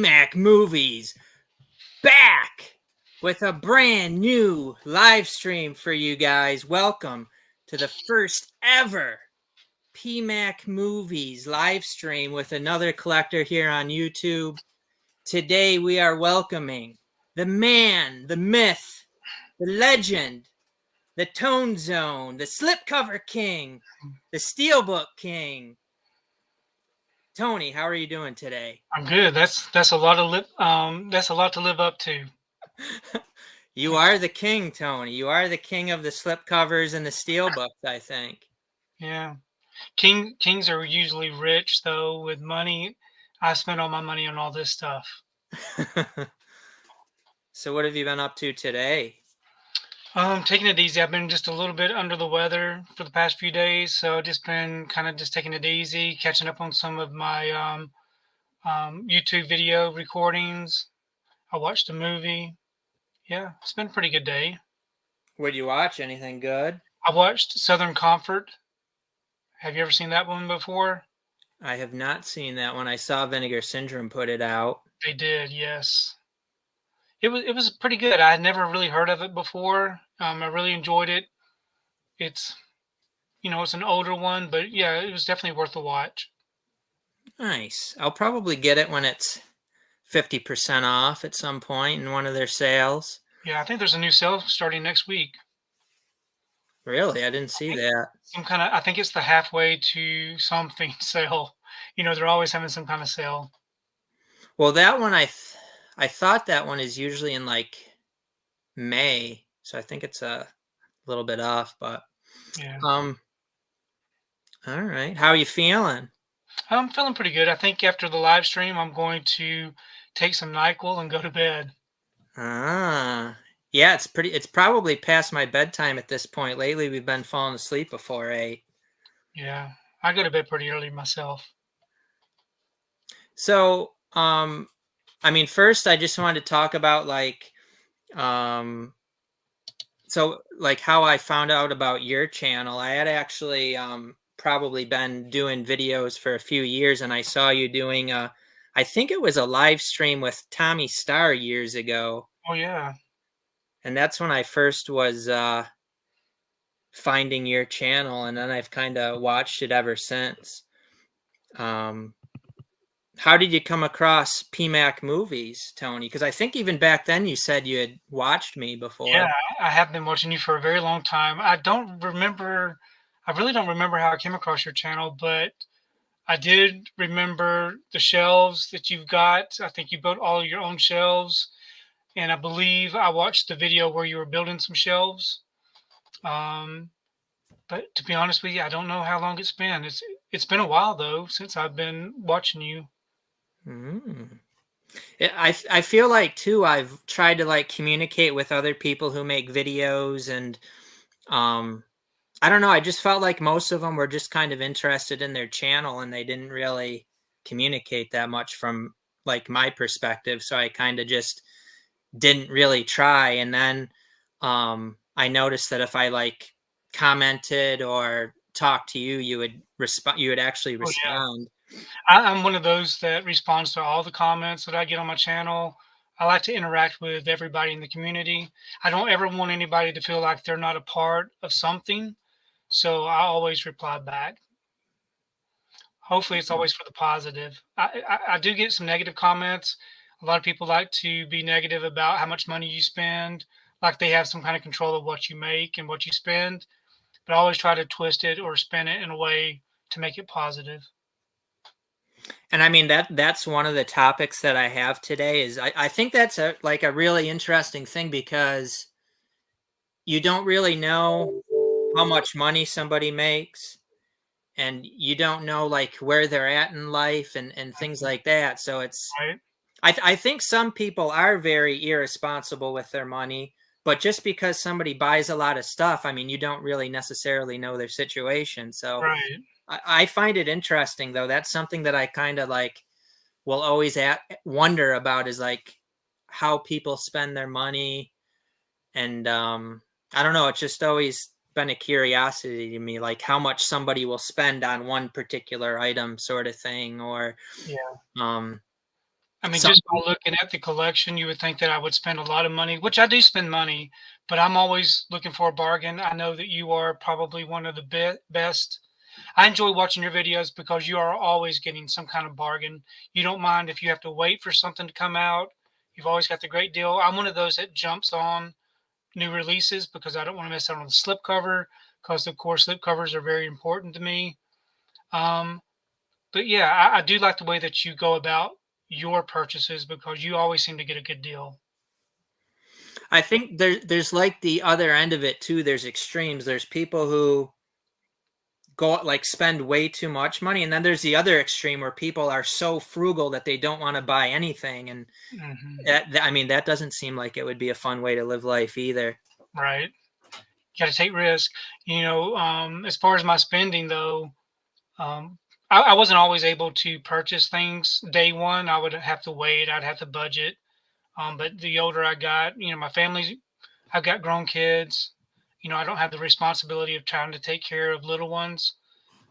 PMac Movies back with a brand new live stream for you guys. Welcome to the first ever PMac Movies live stream with another collector here on YouTube. Today we are welcoming the man, the myth, the legend, the Tone Zone, the Slipcover King, the Steelbook King. Tony, how are you doing today? I'm good. That's a lot of that's a lot to live up to. You are the king, Tony. You are the king of the slipcovers and the steelbooks, I think. Yeah. Kings are usually rich though with money. I spend all my money on all this stuff. So what have you been up to today? Taking it easy. I've been just a little bit under the weather for the past few days, so I've just been kind of just taking it easy, catching up on some of my YouTube video recordings. I watched a movie. Yeah, it's been a pretty good day. Would you watch anything good? I watched Southern Comfort. Have you ever seen that one before? I have not seen that one. I saw Vinegar Syndrome put it out. They did, yes. It was pretty good. I had never really heard of it before. I really enjoyed it. It's it's an older one, but yeah, it was definitely worth a watch. Nice. I'll probably get it when it's 50% off at some point in one of their sales. Yeah, I think there's a new sale starting next week. Really? I didn't see that. I think it's the halfway to something sale. They're always having some kind of sale. Well, that one I thought that one is usually in like May, so I think it's a little bit off, but Yeah. All right. How are you feeling? I'm feeling pretty good. I think after the live stream, I'm going to take some NyQuil and go to bed. Ah, yeah, it's probably past my bedtime at this point. Lately, we've been falling asleep before 8. Yeah, I go to bed pretty early myself. So, I mean, first, I just wanted to talk about like how I found out about your channel. I had actually probably been doing videos for a few years, and I saw you doing I think it was a live stream with Tommy Starr years ago. Oh yeah. And that's when I first was finding your channel, and then I've kind of watched it ever since. How did you come across PMac Movies, Tony? Because I think even back then you said you had watched me before. Yeah, I have been watching you for a very long time. I really don't remember how I came across your channel, but I did remember the shelves that you've got. I think you built all of your own shelves, and I believe I watched the video where you were building some shelves. But to be honest with you, I don't know how long it's been. It's been a while though since I've been watching you. Mm. I feel like too I've tried to like communicate with other people who make videos, and I don't know, I just felt like most of them were just kind of interested in their channel and they didn't really communicate that much from like my perspective, so I kind of just didn't really try. And then I noticed that if I like commented or talked to you, you would actually Oh yeah. respond. I'm one of those that responds to all the comments that I get on my channel. I like to interact with everybody in the community. I don't ever want anybody to feel like they're not a part of something. So I always reply back. Hopefully, it's always for the positive. I do get some negative comments. A lot of people like to be negative about how much money you spend, like they have some kind of control of what you make and what you spend. But I always try to twist it or spin it in a way to make it positive. And I mean that's one of the topics that I have today. Is I think that's a really interesting thing, because you don't really know how much money somebody makes, and you don't know like where they're at in life and things like that. So it's Right? I think some people are very irresponsible with their money, but just because somebody buys a lot of stuff, I mean, you don't really necessarily know their situation. So Right. I find it interesting, though. That's something that I kind of like will always wonder about, is like how people spend their money. And I don't know, it's just always been a curiosity to me, like how much somebody will spend on one particular item, sort of thing. Or Yeah. I mean, Some just by looking at the collection, you would think that I would spend a lot of money, which I do spend money, but I'm always looking for a bargain. I know that you are probably one of the best. I enjoy watching your videos because you are always getting some kind of bargain. You don't mind if you have to wait for something to come out. You've always got the great deal. I'm one of those that jumps on new releases because I don't want to miss out on the slipcover because, of course, slipcovers are very important to me. Um, but yeah, I do like the way that you go about your purchases because you always seem to get a good deal. I think there's like the other end of it too. There's extremes. There's people who go like spend way too much money, and then there's the other extreme where people are so frugal that they don't want to buy anything. And Hmm. I mean, that doesn't seem like it would be a fun way to live life either. Right. Got to take risk. As far as my spending though, um, I wasn't always able to purchase things day one. I would have to wait. I'd have to budget. But the older I got, my family's, I've got grown kids. I don't have the responsibility of trying to take care of little ones.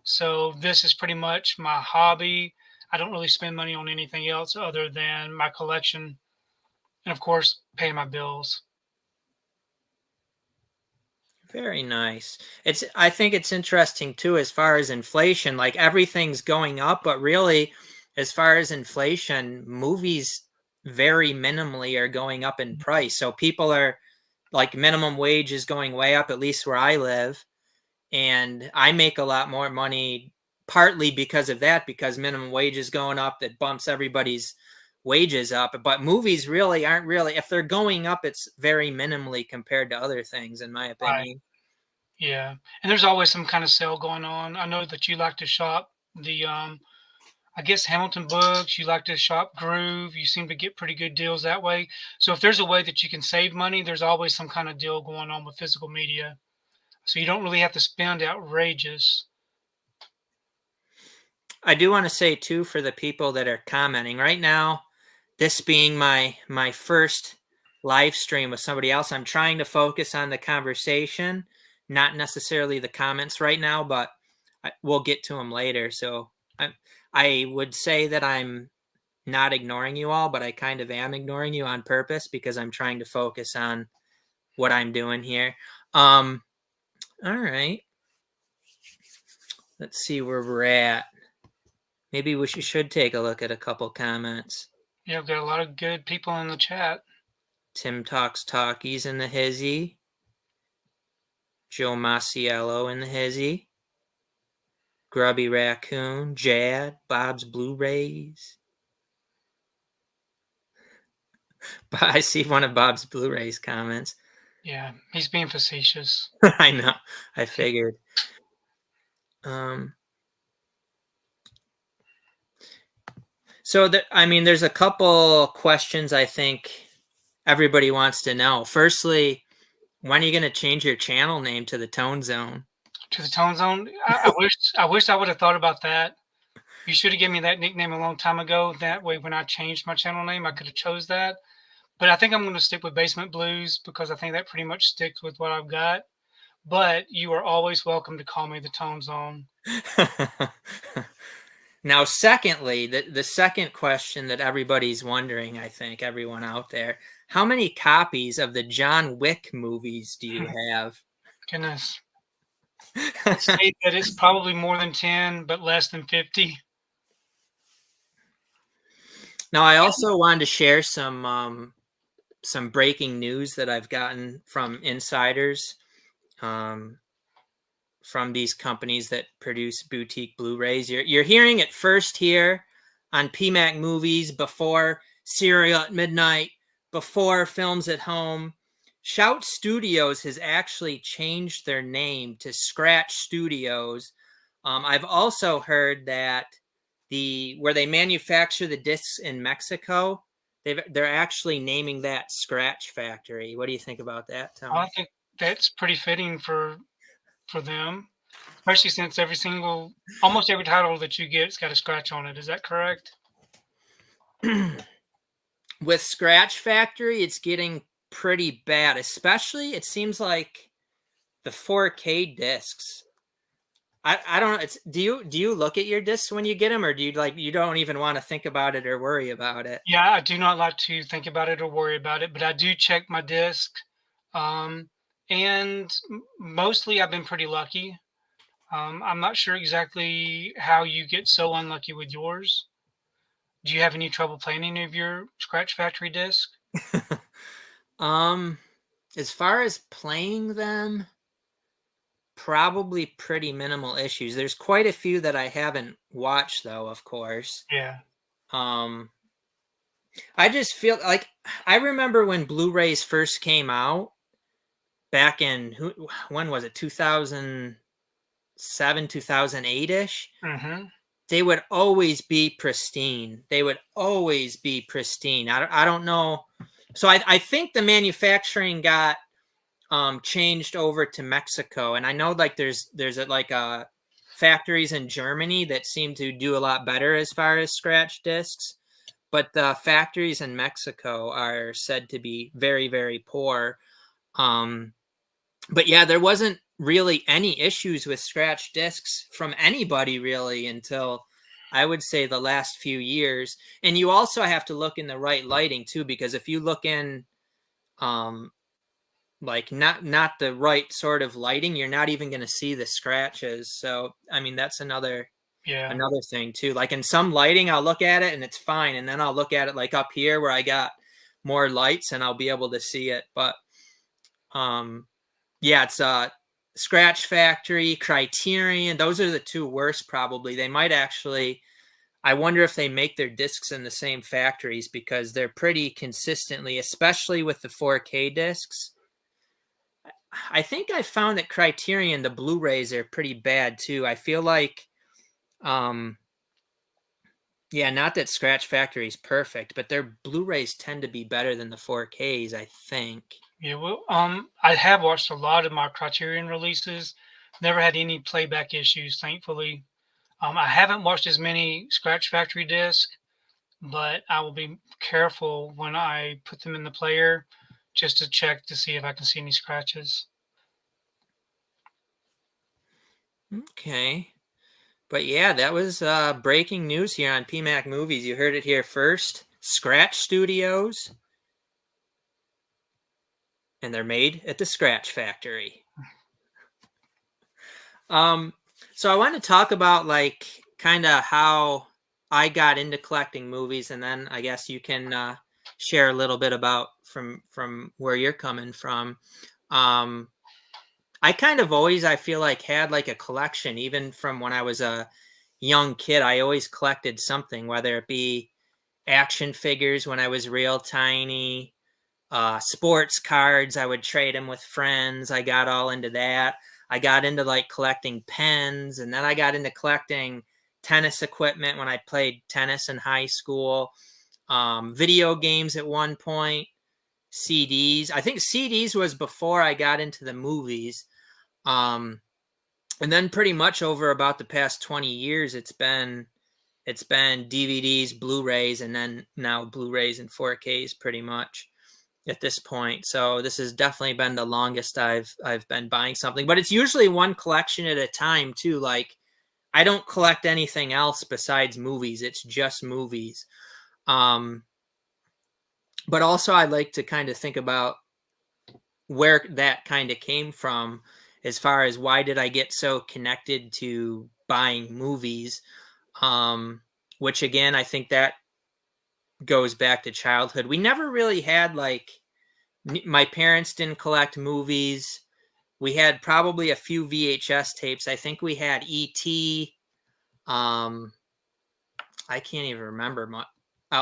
So this is pretty much my hobby. I don't really spend money on anything else other than my collection and, of course, paying my bills. Very nice. I think it's interesting too, as far as inflation, like everything's going up, but really, as far as inflation, movies very minimally are going up in price. So people are like minimum wage is going way up, at least where I live. And I make a lot more money partly because of that, because minimum wage is going up, that bumps everybody's wages up. But movies really aren't really, if they're going up, it's very minimally compared to other things, in my Right. opinion. Yeah. And there's always some kind of sale going on. I know that you like to shop I guess Hamilton Books, you like to shop Groove. You seem to get pretty good deals that way. So if there's a way that you can save money, there's always some kind of deal going on with physical media. So you don't really have to spend outrageous. I do want to say too, for the people that are commenting right now, this being my first live stream with somebody else, I'm trying to focus on the conversation, not necessarily the comments right now, but we'll get to them later. So I would say that I'm not ignoring you all, but I kind of am ignoring you on purpose because I'm trying to focus on what I'm doing here. All right. Let's see where we're at. Maybe we should take a look at a couple comments. I've got a lot of good people in the chat. Tim Talks Talkies in the hizzy. Joe Masiello in the hizzy. Grubby Raccoon. Jad. Bob's Blu-rays. I see one of Bob's Blu-rays comments. Yeah, he's being facetious. I know. I figured. So I mean, there's a couple questions I think everybody wants to know. Firstly, when are you going to change your channel name to the Tone Zone? To the Tone Zone. I wish I would have thought about that. You should have given me that nickname a long time ago. That way, when I changed my channel name, I could have chose that. But I think I'm going to stick with Basement Blues because I think that pretty much sticks with what I've got. But you are always welcome to call me the Tone Zone. Now, secondly, the second question that everybody's wondering, I think everyone out there, how many copies of the John Wick movies do you have? Goodness. I'd say that it's probably more than 10, but less than 50. Now, I also wanted to share some breaking news that I've gotten from insiders, from these companies that produce boutique Blu-rays. You're hearing it first here on PMac Movies, before Serial at Midnight, before Films at Home. Shout Studios has actually changed their name to Scratch Studios. I've also heard that where they manufacture the discs in Mexico, they're actually naming that Scratch Factory. What do you think about that, Tony? I think that's pretty fitting for them, especially since almost every title that you get's got a scratch on it. Is that correct? With Scratch Factory, it's getting pretty bad, especially it seems like the 4K discs. I don't know. Do you look at your discs when you get them, or do you don't even want to think about it or worry about it? Yeah, I do not like to think about it or worry about it, but I do check my disc. Um, and mostly I've been pretty lucky. I'm not sure exactly how you get so unlucky with yours. Do you have any trouble playing any of your Scratch Factory disc? um, as far as playing them, probably pretty minimal issues. There's quite a few that I haven't watched though, of course. Yeah. Um, I just feel like I remember when Blu-rays first came out back in when was it? 2007, 2008-ish. Mm-hmm. They would always be pristine. They would always be pristine. I don't know. So I think the manufacturing got changed over to Mexico, and I know like there's factories in Germany that seem to do a lot better as far as scratch discs, but the factories in Mexico are said to be very, very poor. Um, but yeah, there wasn't really any issues with scratch discs from anybody really until I would say the last few years. And you also have to look in the right lighting too, because if you look in um, like not the right sort of lighting, you're not even going to see the scratches. So I mean that's Yeah. another thing too. Like in some lighting, I'll look at it and it's fine, and then I'll look at it like up here where I got more lights and I'll be able to see it. But um, yeah, it's Scratch Factory, Criterion. Those are the two worst probably. They might actually. I wonder if they make their discs in the same factories because they're pretty consistently, especially with the 4K discs. I think I found that Criterion, the Blu-rays are pretty bad too. I feel like, um, yeah, not that Scratch Factory is perfect, but their Blu-rays tend to be better than the 4Ks, I think. Yeah. Well, I have watched a lot of my Criterion releases. Never had any playback issues, thankfully. I haven't watched as many Scratch Factory discs, but I will be careful when I put them in the player just to check to see if I can see any scratches. Okay. But yeah, that was breaking news here on PMac Movies. You heard it here first. Scratch Studios, and they're made at the Scratch Factory. Um, so I want to talk about like kind of how I got into collecting movies, and then I guess you can share a little bit about from where you're coming from. Um, I kind of always I feel like had like a collection, even from when I was a young kid. I always collected something, whether it be action figures when I was real tiny, sports cards. I would trade them with friends. I got all into that. I got into like collecting pens, and then I got into collecting tennis equipment when I played tennis in high school. Video games at one point, CDs. I think CDs was before I got into the movies. Um, and then pretty much over about the past 20 years, it's been DVDs, Blu-rays, and then now Blu-rays and 4Ks pretty much at this point. So this has definitely been the longest I've been buying something, but it's usually one collection at a time too. Like I don't collect anything else besides movies. It's just movies. Um, but also I like to kind of think about where that kind of came from as far as why did I get so connected to buying movies. Which again, I think that goes back to childhood. We never really had like my parents didn't collect movies. We had probably a few VHS tapes. I think we had ET. Um, I can't even remember much.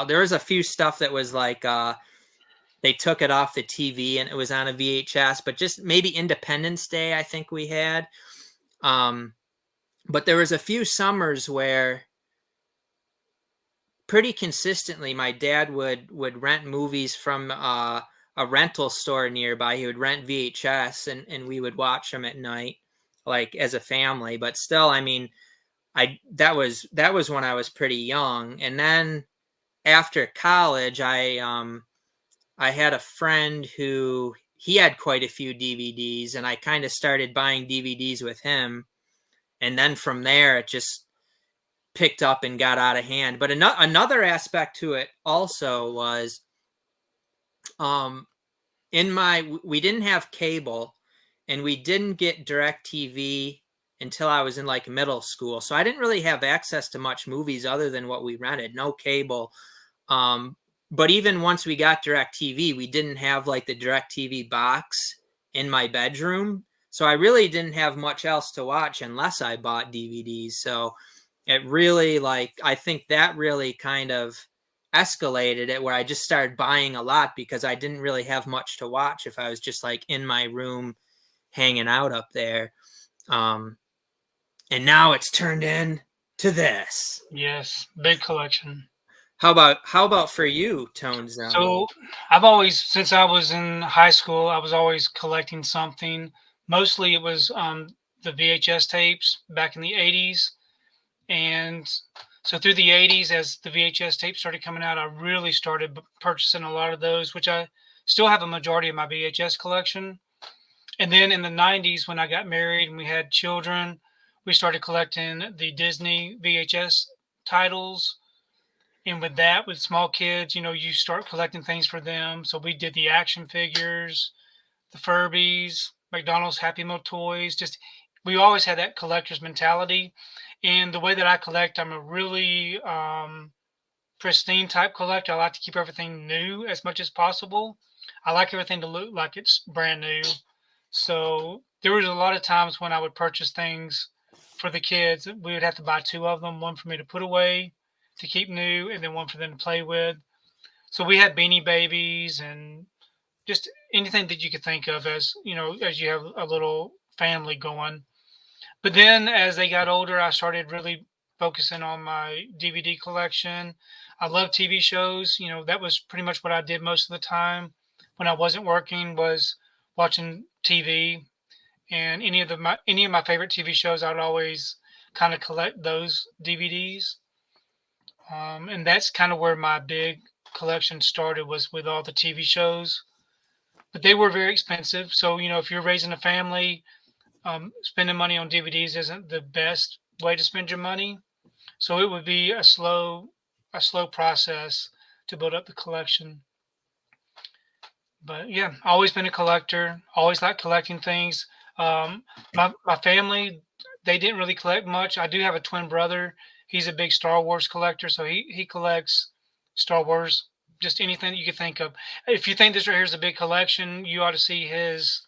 There was a few stuff that was like they took it off the TV and it was on a VHS, but just maybe Independence Day. I think we had. Um, but there was a few summers where pretty consistently my dad would rent movies from a rental store nearby. He would rent VHS and we would watch them at night like as a family. But still, I mean, I that was when I was pretty young. And then after college, I had a friend who he had quite a few DVDs, and I kind of started buying DVDs with him. and then from there it just picked up and got out of hand. But another aspect to it also was, we didn't have cable, and we didn't get DirecTV until I was in like middle school, so I didn't really have access to much movies other than what we rented. No cable. But even once we got DirecTV, we didn't have like the DirecTV box in my bedroom, so I really didn't have much else to watch unless I bought DVDs. So it really, like, I think that really kind of escalated it, where I just started buying a lot because I didn't really have much to watch if I was just like in my room hanging out up there. And now it's turned into this. Yes, big collection. How about for you, Tone Zone? So I've always, since I was in high school, I was always collecting something. Mostly it was the VHS tapes back in the 80s. And so through the 80s, as the VHS tapes started coming out, I really started purchasing a lot of those, which I still have a majority of my VHS collection. And then in the 90s, when I got married and we had children, we started collecting the Disney VHS titles. And with that, with small kids, you start collecting things for them. So we did the action figures, the Furbies, McDonald's Happy Meal toys. Just, we always had that collector's mentality. And the way that I collect, I'm a really pristine type collector. I like to keep everything new as much as possible. I like everything to look like it's brand new. So there was a lot of times when I would purchase things for the kids. We would have to buy two of them, one for me to put away to keep new, and then one for them to play with. So we had Beanie Babies and just anything that you could think of, as as you have a little family going. But then as they got older, I started really focusing on my DVD collection. I love TV shows. That was pretty much what I did most of the time when I wasn't working, was watching TV. And any of my favorite TV shows, I would always kind of collect those DVDs. And that's kind of where my big collection started, was with all the TV shows. But they were very expensive. So, if you're raising a family, spending money on DVDs isn't the best way to spend your money. So it would be a slow process to build up the collection. But yeah, always been a collector. Always liked collecting things. My family, they didn't really collect much. I do have a twin brother. He's a big Star Wars collector, so he collects Star Wars, just anything that you could think of. If you think this right here is a big collection, you ought to see his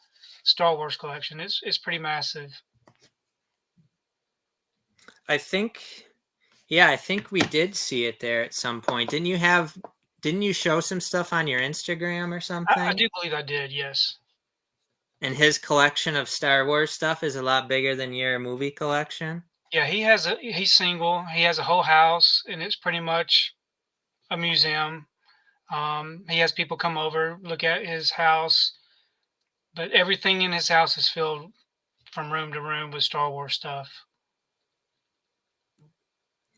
Star Wars collection. It's pretty massive. I think, yeah, I think we did see it there at some point. Didn't you show some stuff on your Instagram or I something? do believe I did. Yes. And his collection of Star Wars stuff is a lot bigger than your movie collection. Yeah, he's single. He has a whole house, and it's pretty much a museum. He has people come over, look at his house, but everything in his house is filled from room to room with Star Wars stuff.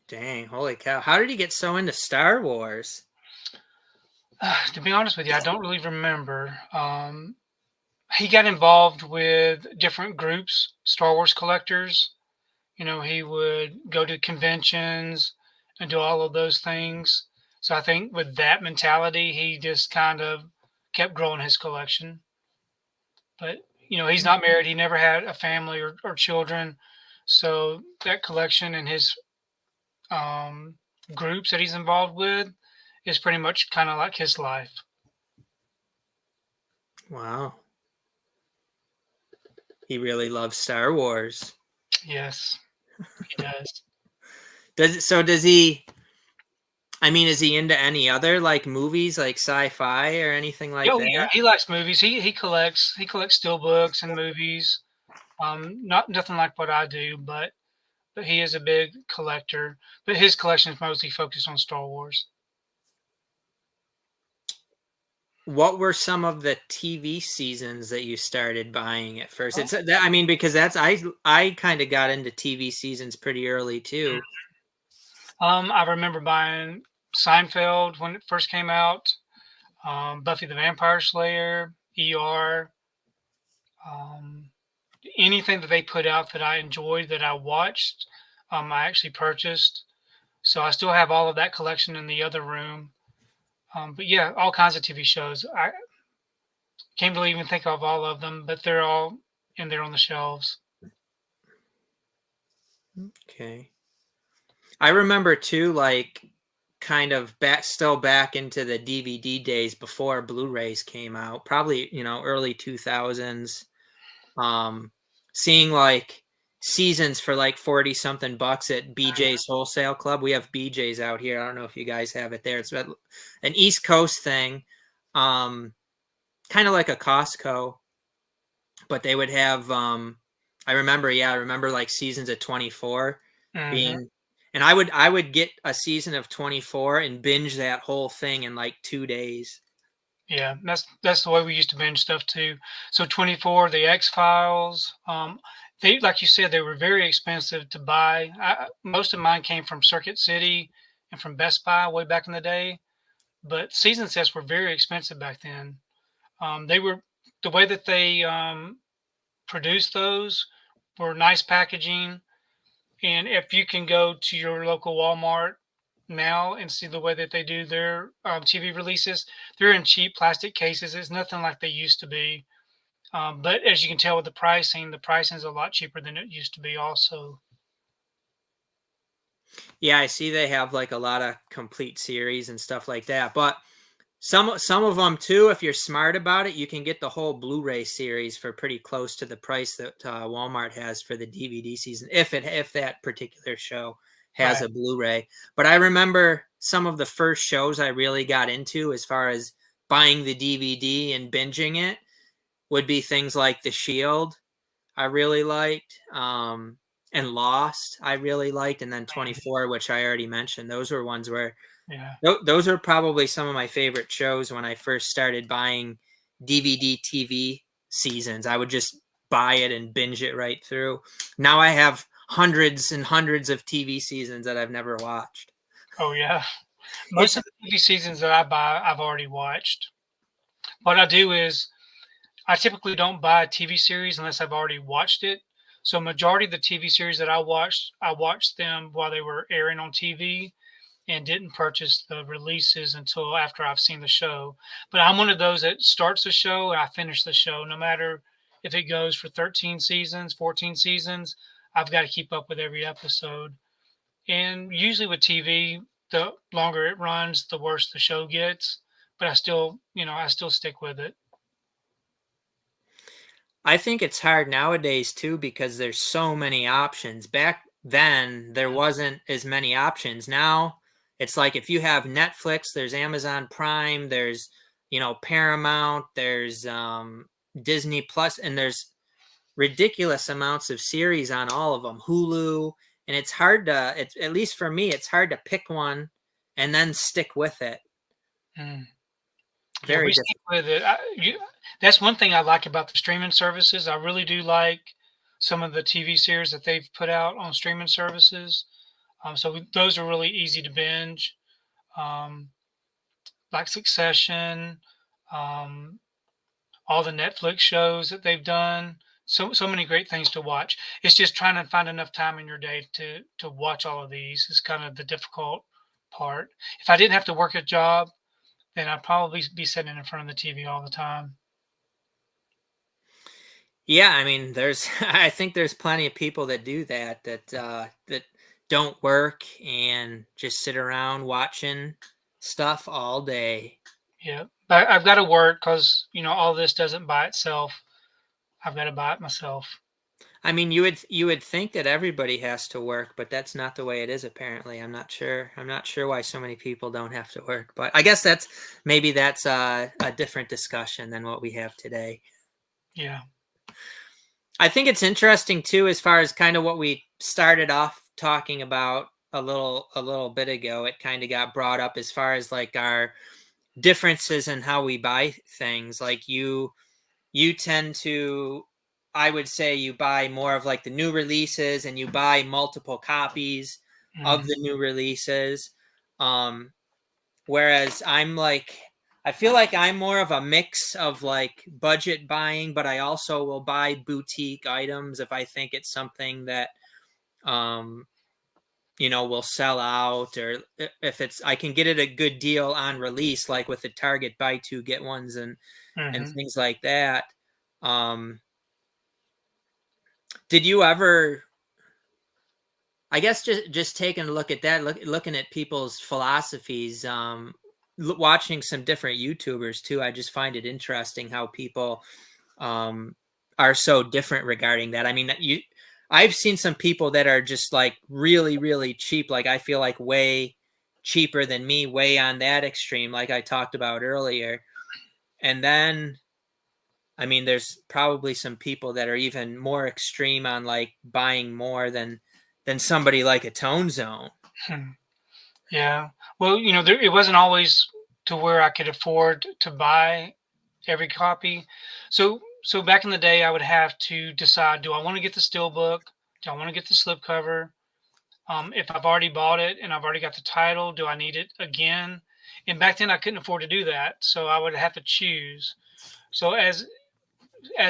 Dang, holy cow. How did he get so into Star Wars? To be honest with you, I don't really remember. He got involved with different groups, Star Wars collectors. He would go to conventions and do all of those things. So I think with that mentality, he just kind of kept growing his collection. But he's not married. He never had a family or children. So that collection and his um, groups that he's involved with is pretty much kind of like his life. Wow. He really loves Star Wars. Yes, he does. Does he, I mean, is he into any other like movies, like sci-fi or anything like Oh yeah, that? he likes movies. He collects steel books and movies. Not nothing like what I do, but he is a big collector. But his collection is mostly focused on Star Wars. What were some of the TV seasons that you started buying at first? Oh, It's that, I mean, because I kind of got into TV seasons pretty early too. I remember buying Seinfeld when it first came out, Buffy the Vampire Slayer, ER, um, anything that they put out that I enjoyed, that I watched, I actually purchased. So I still have all of that collection in the other room. But yeah, all kinds of TV shows. I can't really even think of all of them, but they're all in there on the shelves. Okay. I remember too, like kind of still back into the DVD days before Blu-rays came out, probably, early 2000s. Seeing like seasons for like 40 something bucks at BJ's Wholesale Club. We have BJ's out here. I don't know if you guys have it there. It's an East Coast thing. Kind of like a Costco, but they would have I remember like seasons of 24 being, and I would get a season of 24 and binge that whole thing in like 2 days. Yeah, that's the way we used to binge stuff too. So 24, the X-Files, they, like you said, they were very expensive to buy. Most of mine came from Circuit City and from Best Buy way back in the day, but season sets were very expensive back then. They were, the way that they produced those were nice packaging. And if you can go to your local Walmart now and see the way that they do their TV releases, they're in cheap plastic cases. It's nothing like they used to be. But as you can tell with the pricing is a lot cheaper than it used to be also. Yeah, I see they have like a lot of complete series and stuff like that, but some of them too, if you're smart about it, you can get the whole Blu-ray series for pretty close to the price that Walmart has for the DVD season, if that particular show has a Blu-ray. But I remember some of the first shows I really got into as far as buying the DVD and binging it would be things like The Shield. I really liked, and Lost I really liked, and then 24, which I already mentioned. Those were ones where those are probably some of my favorite shows when I first started buying DVD TV seasons. I would just buy it and binge it right through. Now I have hundreds and hundreds of TV seasons that I've never watched. Oh yeah, most of the TV seasons that I buy, I've already watched. What I do is I typically don't buy a TV series unless I've already watched it. So majority of the TV series that I watched them while they were airing on TV and didn't purchase the releases until after I've seen the show. But I'm one of those that starts the show and I finish the show, no matter if it goes for 13 seasons, 14 seasons. I've got to keep up with every episode. And usually with TV, the longer it runs, the worse the show gets. But I still stick with it. I think it's hard nowadays too because there's so many options. Back then, there wasn't as many options. Now, it's like if you have Netflix, there's Amazon Prime, there's Paramount, there's Disney Plus, and there's ridiculous amounts of series on all of them. Hulu, and it's hard to, at least for me, it's hard to pick one and then stick with it. Very stick with it. That's one thing I like about the streaming services. I really do like some of the TV series that they've put out on streaming services. So those are really easy to binge, like Succession, all the Netflix shows that they've done. So many great things to watch. It's just trying to find enough time in your day to watch all of these is kind of the difficult part. If I didn't have to work a job, then I'd probably be sitting in front of the TV all the time. Yeah, I mean, I think there's plenty of people that do that don't work and just sit around watching stuff all day. Yeah, but I've got to work because all this doesn't buy itself. I've got to buy it myself. I mean, you would think that everybody has to work, but that's not the way it is. Apparently, I'm not sure why so many people don't have to work. But I guess that's a different discussion than what we have today. Yeah. I think it's interesting too, as far as kind of what we started off talking about a little bit ago. It kind of got brought up as far as like our differences in how we buy things. Like you tend to, I would say, you buy more of like the new releases and you buy multiple copies of the new releases. Whereas I'm like, I feel like I'm more of a mix of like budget buying, but I also will buy boutique items if I think it's something that will sell out, or if it's I can get it a good deal on release, like with the Target buy two get ones and things like that. Did you ever, I guess, just taking a look at that, looking at people's philosophies, watching some different YouTubers too, I just find it interesting how people are so different regarding that. I mean, I've seen some people that are just like really, really cheap. Like I feel like way cheaper than me, way on that extreme, like I talked about earlier. And then, I mean, there's probably some people that are even more extreme on like buying more than somebody like a Tone Zone. Yeah. Well, it wasn't always to where I could afford to buy every copy. So back in the day, I would have to decide: do I want to get the steelbook? Do I want to get the slipcover? If I've already bought it and I've already got the title, do I need it again? And back then, I couldn't afford to do that, so I would have to choose. So as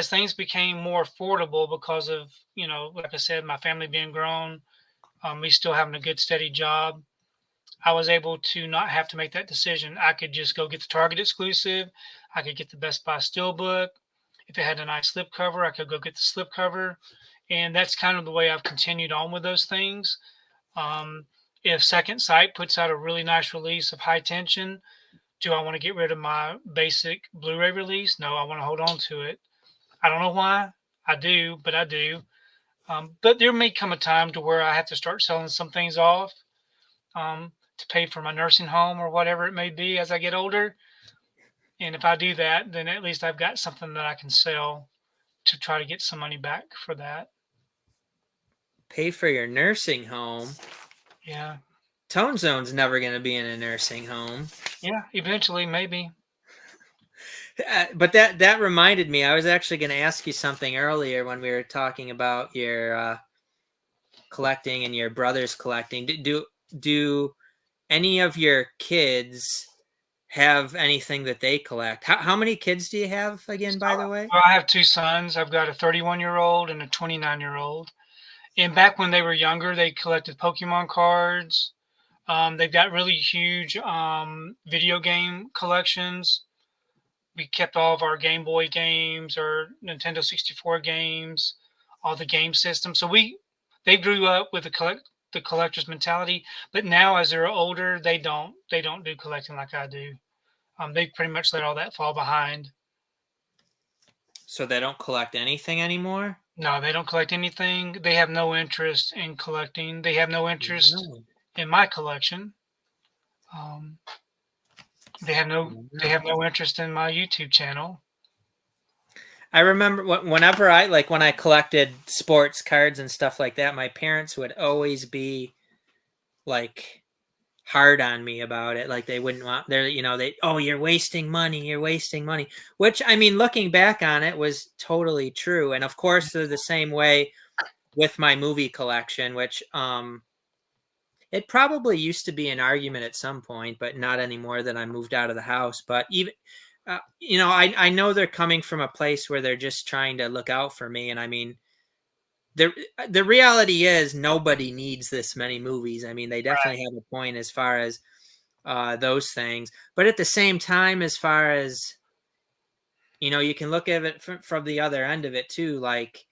things became more affordable because of, like I said, my family being grown, me still having a good steady job, I was able to not have to make that decision. I could just go get the Target exclusive. I could get the Best Buy Steelbook. If it had a nice slipcover, I could go get the slipcover. And that's kind of the way I've continued on with those things. Um, if Second Sight puts out a really nice release of High Tension, do I want to get rid of my basic Blu-ray release? No, I want to hold on to it. I don't know why. I do, but I do. But there may come a time to where I have to start selling some things off, to pay for my nursing home or whatever it may be as I get older. And if I do that, then at least I've got something that I can sell to try to get some money back for that. Pay for your nursing home? Yeah. Tone Zone's never going to be in a nursing home. Yeah, eventually, maybe. But that reminded me, I was actually going to ask you something earlier when we were talking about your collecting and your brother's collecting. Do any of your kids have anything that they collect? How many kids do you have again, by the way? Well, I have two sons. I've got a 31-year-old and a 29-year-old. And back when they were younger, they collected Pokemon cards. They've got really huge video game collections. We kept all of our Game Boy games, or Nintendo 64 games, all the game systems. So they grew up with the collector's mentality. But now, as they're older, they don't do collecting like I do. They pretty much let all that fall behind. So they don't collect anything anymore? No, they don't collect anything. They have no interest in collecting. They have no interest No. in my collection. Um, they have no interest in my YouTube channel. I remember whenever when I collected sports cards and stuff like that, my parents would always be like hard on me about it. Like they wouldn't want you're wasting money, which, I mean, looking back on it, was totally true. And of course they're the same way with my movie collection, which it probably used to be an argument at some point, but not anymore that I moved out of the house. But even I know they're coming from a place where they're just trying to look out for me. And I mean, the reality is nobody needs this many movies. I mean, they definitely have a point as far as those things. But at the same time, as far as, you can look at it from the other end of it too, like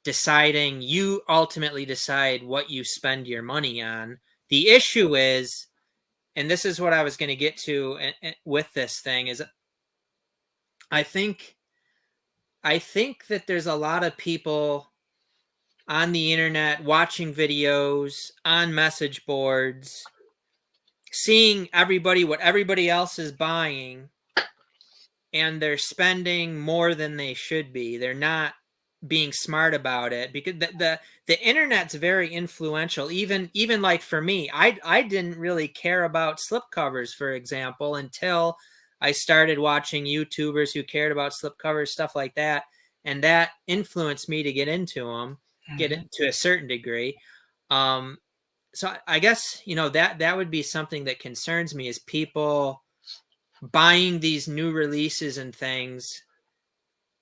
you ultimately decide what you spend your money on. The issue is, and this is what I was going to get to with this thing, is I think that there's a lot of people on the internet watching videos, on message boards, seeing what everybody else is buying, and they're spending more than they should be. They're not being smart about it, because the internet's very influential. Even like for me, I didn't really care about slipcovers, for example, until I started watching YouTubers who cared about slipcovers, stuff like that, and that influenced me to get into them, get it to a certain degree. So I guess that would be something that concerns me, is people buying these new releases and things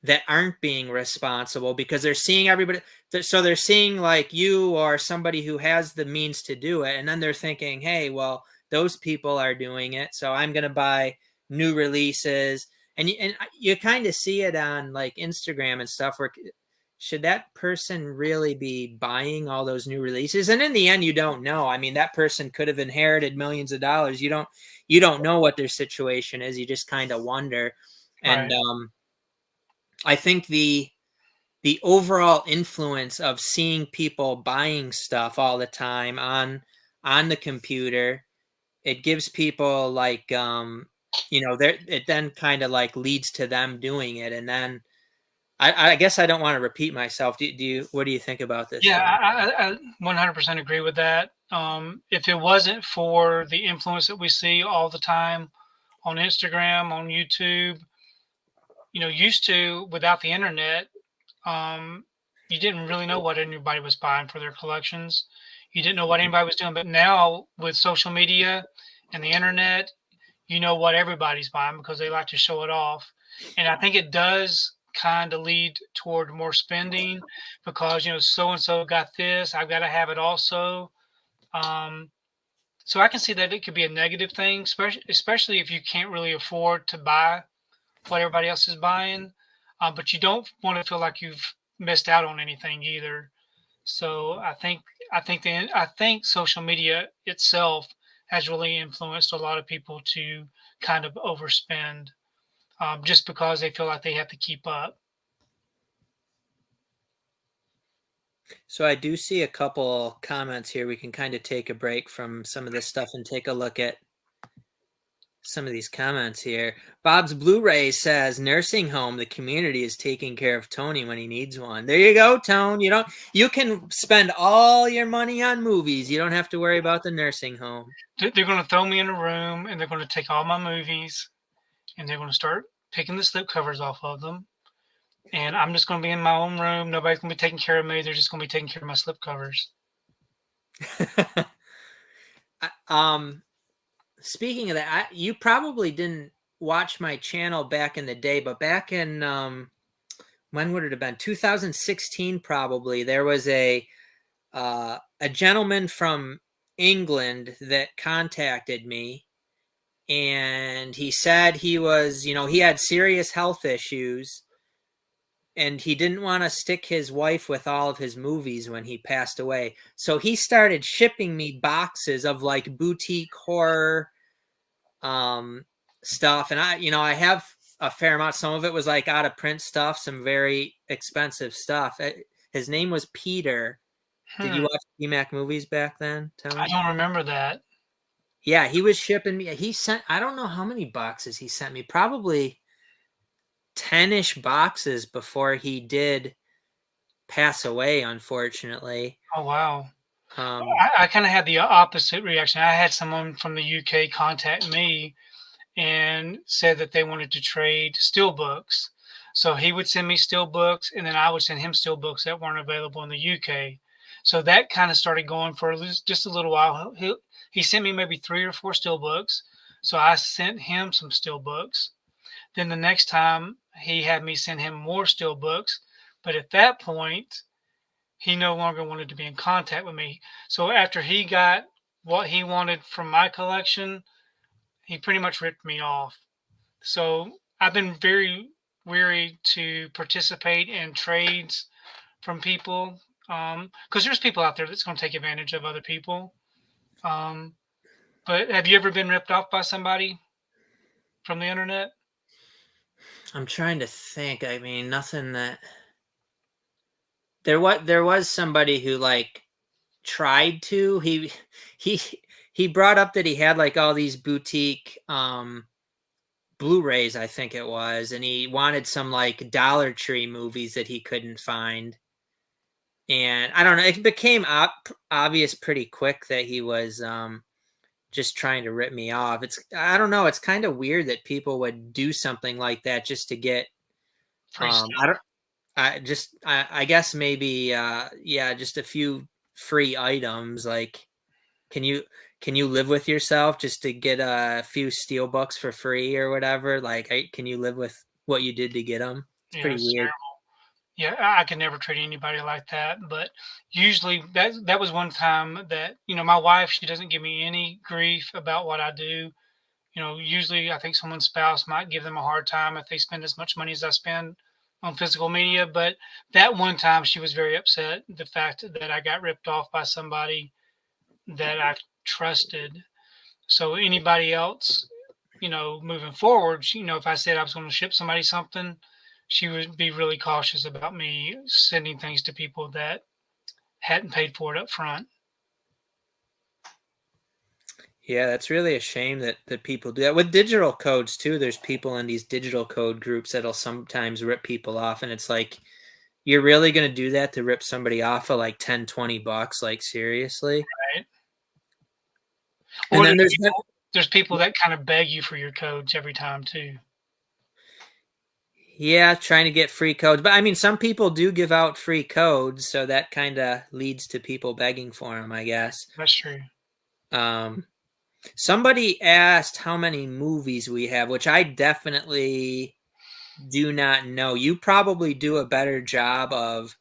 that aren't being responsible because they're seeing everybody. So they're seeing like you or somebody who has the means to do it. And then they're thinking, hey, well, those people are doing it, so I'm going to buy new releases. And you kind of see it on like Instagram and stuff where should that person really be buying all those new releases? And in the end, you don't know. I mean, that person could have inherited millions of dollars. You don't know what their situation is. You just kind of wonder. And Right. I think the overall influence of seeing people buying stuff all the time on the computer, it gives people like it then kind of like leads to them doing it. And then I guess I don't want to repeat myself. Do you what do you think about this, Yeah, Tom? I 100% agree with that. If it wasn't for the influence that we see all the time on Instagram, on YouTube, used to without the internet, um, you didn't really know what anybody was buying for their collections. You didn't know what anybody was doing. But now with social media and the internet, you know what everybody's buying because they like to show it off. And I think it does kind of lead toward more spending because, so and so got this, I've got to have it also. Um, so I can see that it could be a negative thing, especially if you can't really afford to buy what everybody else is buying. But you don't want to feel like you've missed out on anything either. So I think social media itself has really influenced a lot of people to kind of overspend, just because they feel like they have to keep up. So I do see a couple comments here. We can kind of take a break from some of this stuff and take a look at some of these comments here. Bob's Blu-ray says nursing home, the community is taking care of Tony when he needs one. There you go, Tone. You can spend all your money on movies. You don't have to worry about the nursing home. They're going to throw me in a room and they're going to take all my movies and they're going to start picking the slip covers off of them. And I'm just going to be in my own room. Nobody's going to be taking care of me. They're just going to be taking care of my slip covers. Speaking of that, you probably didn't watch my channel back in the day, but back in when would it have been? 2016, probably. There was a gentleman from England that contacted me, and he said he was, he had serious health issues, and he didn't want to stick his wife with all of his movies when he passed away. So he started shipping me boxes of like boutique horror stuff, and I have a fair amount. Some of it was like out of print stuff, some very expensive stuff. His name was Peter. Did you Hmm. watch PMac movies back then, I Tony? don't remember that. Yeah, he was shipping me. He sent, I don't know how many boxes he sent me, probably 10-ish boxes before he did pass away, unfortunately. Oh, wow. Um, I kind of had the opposite reaction. I had someone from the UK contact me and said that they wanted to trade steel books. So he would send me steel books, and then I would send him steel books that weren't available in the UK. So that kind of started going for just a little while. He sent me maybe 3 or 4 steel books. So I sent him some steel books. Then the next time he had me send him more steel books. But at that point, he no longer wanted to be in contact with me. So after he got what he wanted from my collection, he pretty much ripped me off. So I've been very weary to participate in trades from people, because there's people out there that's going to take advantage of other people. Um, but have you ever been ripped off by somebody from the internet? I'm trying to think. I mean, nothing that there was somebody who like tried to. He he brought up that he had like all these boutique Blu-rays, I think it was, and he wanted some like Dollar Tree movies that he couldn't find. And I don't know, it became obvious pretty quick that he was just trying to rip me off. I don't know, it's kind of weird that people would do something like that just to get Free I stuff. don't I guess maybe yeah, just a few free items. Like can you can you live with yourself just to get a few steel books for free or whatever? Like, can you live with what you did to get them? It's Yeah, pretty it's weird. terrible. Yeah, I could never treat anybody like that. But usually that was one time that, my wife, she doesn't give me any grief about what I do. Usually I think someone's spouse might give them a hard time if they spend as much money as I spend on physical media. But that one time she was very upset the fact that I got ripped off by somebody that I trusted. So anybody else, moving forward, if I said I was going to ship somebody something, she would be really cautious about me sending things to people that hadn't paid for it up front. Yeah, that's really a shame that people do that with digital codes too. There's people in these digital code groups that'll sometimes rip people off, and it's like, you're really going to do that to rip somebody off of like 10-20 bucks? Like, seriously? Right? And Or then there's people that kind of beg you for your codes every time too. yeah, trying to get free codes. But I mean, some people do give out free codes, so that kind of leads to people begging for them, I guess. That's true. Um, Somebody asked how many movies we have, which I definitely do not know. You probably do a better job of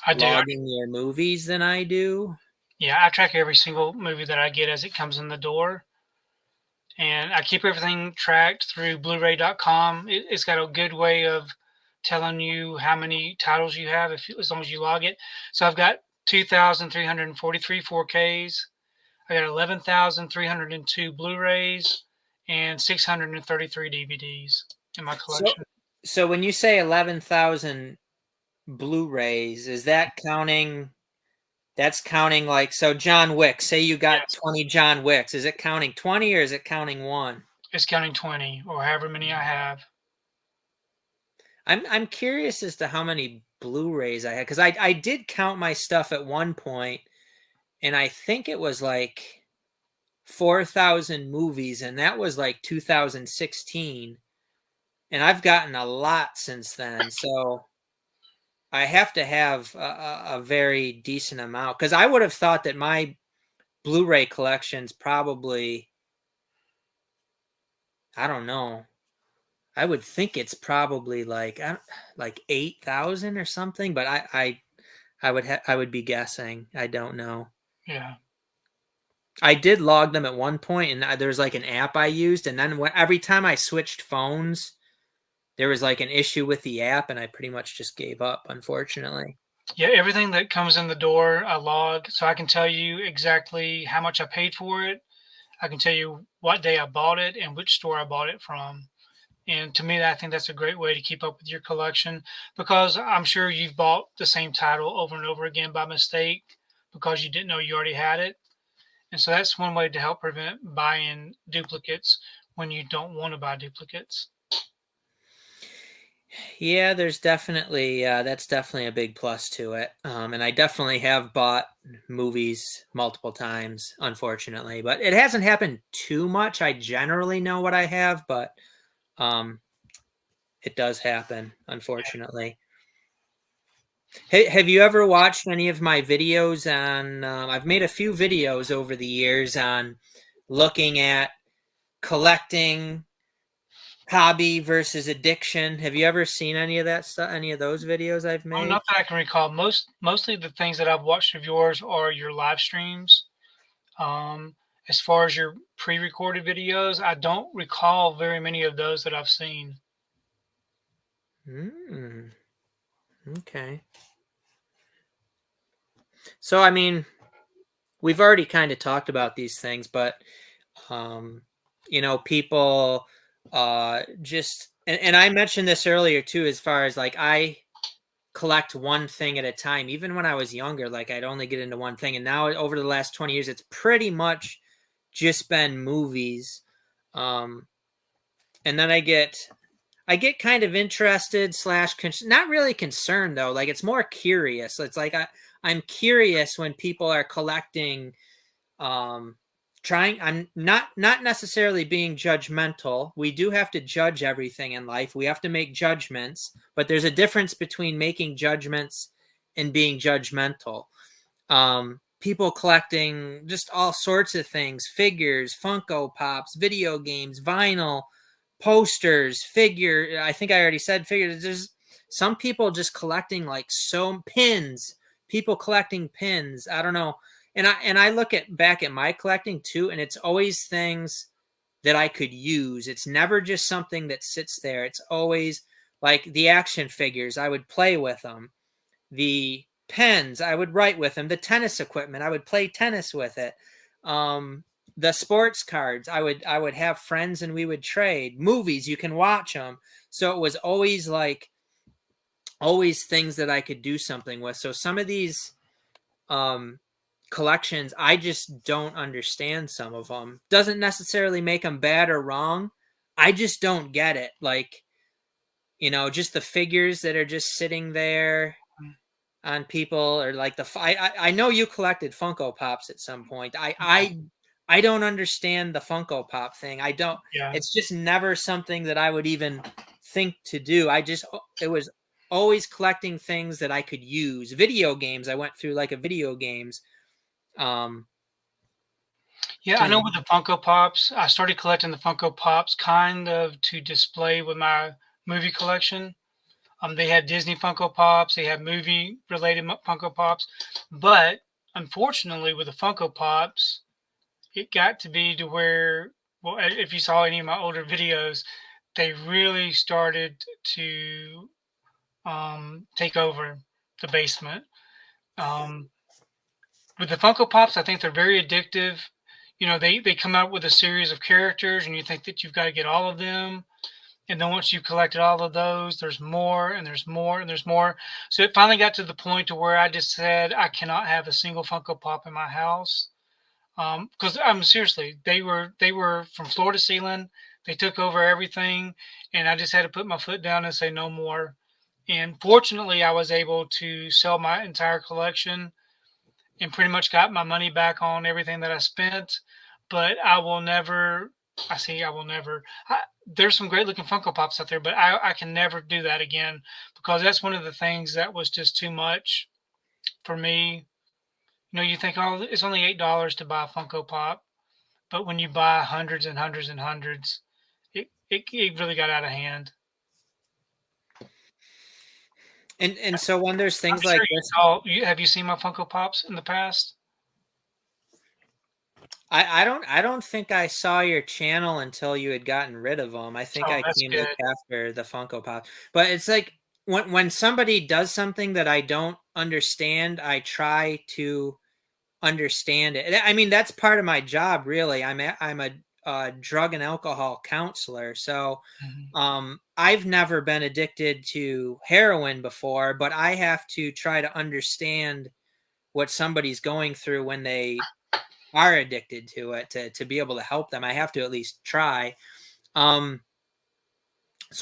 I do. logging your movies than I do. Yeah, I track every single movie that I get as it comes in the door. And I keep everything tracked through Blu-ray.com. It's got a good way of telling you how many titles you have as long as you log it. So I've got 2,343 4Ks. I got 11,302 Blu-rays and 633 DVDs in my So, collection. so when you say 11,000 Blu-rays, is that counting? That's counting like, so John Wick, say you got Yes, 20 John Wicks. Is it counting 20 or is it counting one? it's counting 20 or however many I have. I'm curious as to how many Blu-rays I had, because I did count my stuff at one point, and I think it was like 4,000 movies, and that was like 2016. And I've gotten a lot since then, so I have to have a very decent amount, because I would have thought that my Blu-ray collection's probably, I don't know. I would think it's probably like 8,000 or something, but I would be guessing. I don't know. Yeah. I did log them at one point, and there's like an app I used, and then every time I switched phones, there was like an issue with the app, and I pretty much just gave up, unfortunately. Yeah, everything that comes in the door, I log, so I can tell you exactly how much I paid for it. I can tell you what day I bought it and which store I bought it from. And to me, I think that's a great way to keep up with your collection, because I'm sure you've bought the same title over and over again by mistake because you didn't know you already had it. And so that's one way to help prevent buying duplicates when you don't want to buy duplicates. Yeah, there's definitely that's definitely a big plus to it. And I definitely have bought movies multiple times, unfortunately, but it hasn't happened too much. I generally know what I have, but um, it does happen, unfortunately. Hey, have you ever watched any of my videos on? I've made a few videos over the years on looking at collecting, hobby versus addiction. Have you ever seen any of that stuff? Any of those videos I've Oh, made? not that I can recall. Mostly the things that I've watched of yours are your live streams. As far as your pre-recorded videos, I don't recall very many of those that I've seen. Mm, okay. So, I mean, we've already kind of talked about these things, but um, people just and I mentioned this earlier too, as far as like I collect one thing at a time. Even when I was younger, like I'd only get into one thing, and now over the last 20 years, it's pretty much just been movies. Um, and then I get kind of interested slash not really concerned though. Like it's more curious. It's like I'm curious when people are collecting. I'm not necessarily being judgmental. We do have to judge everything in life. We have to make judgments, but there's a difference between making judgments and being judgmental. people collecting just all sorts of things, figures, Funko Pops, video games, vinyl, posters, figure. I think I already said figures. There's some people just collecting like pins, people collecting pins. I don't know. And I look back at my collecting too, and it's always things that I could use. It's never just something that sits there. It's always like the action figures. I would play with them. The pens, I would write with them. The tennis equipment, I would play tennis with it. The sports cards, I would have friends and we would trade. Movies, you can watch them. So it was always like always things that I could do something with. So some of these collections, I just don't understand some of them. Doesn't necessarily make them bad or wrong. I just don't get it. Like, just the figures that are just sitting there on people, or like I know you collected Funko Pops at some point. I don't understand the Funko Pop thing. I don't. Yeah. It's just never something that I would even think to do. It was always collecting things that I could use. Video games. I went through like a video games. Yeah, I know with the Funko Pops, I started collecting the Funko Pops kind of to display with my movie collection. They had Disney Funko Pops, they had movie related Funko Pops, but unfortunately with the Funko Pops, it got to be to where, well, if you saw any of my older videos, they really started to take over the basement. With the Funko Pops, I think they're very addictive. They come out with a series of characters, and you think that you've got to get all of them. And then once you've collected all of those, there's more and there's more and there's more. So it finally got to the point to where I just said I cannot have a single Funko Pop in my house. Because seriously, they were from floor to ceiling. They took over everything, and I just had to put my foot down and say no more. And fortunately, I was able to sell my entire collection and pretty much got my money back on everything that I spent. But I will never. I will never. There's some great looking Funko Pops out there, but I can never do that again, because that's one of the things that was just too much for me. You think, oh, it's only $8 to buy a Funko Pop, but when you buy hundreds and hundreds and hundreds, it really got out of hand. And so when there's I'm things sure like you this, saw. Have you seen my Funko Pops in the past? I don't think I saw your channel until you had gotten rid of them. I think Oh, I that's came good. like after the Funko Pop. But it's like when somebody does something that I don't understand, I try to understand it. I mean, that's part of my job, really. I'm a drug and alcohol counselor, so I've never been addicted to heroin before, but I have to try to understand what somebody's going through when they are addicted to it, to be able to help them. I have to at least try. So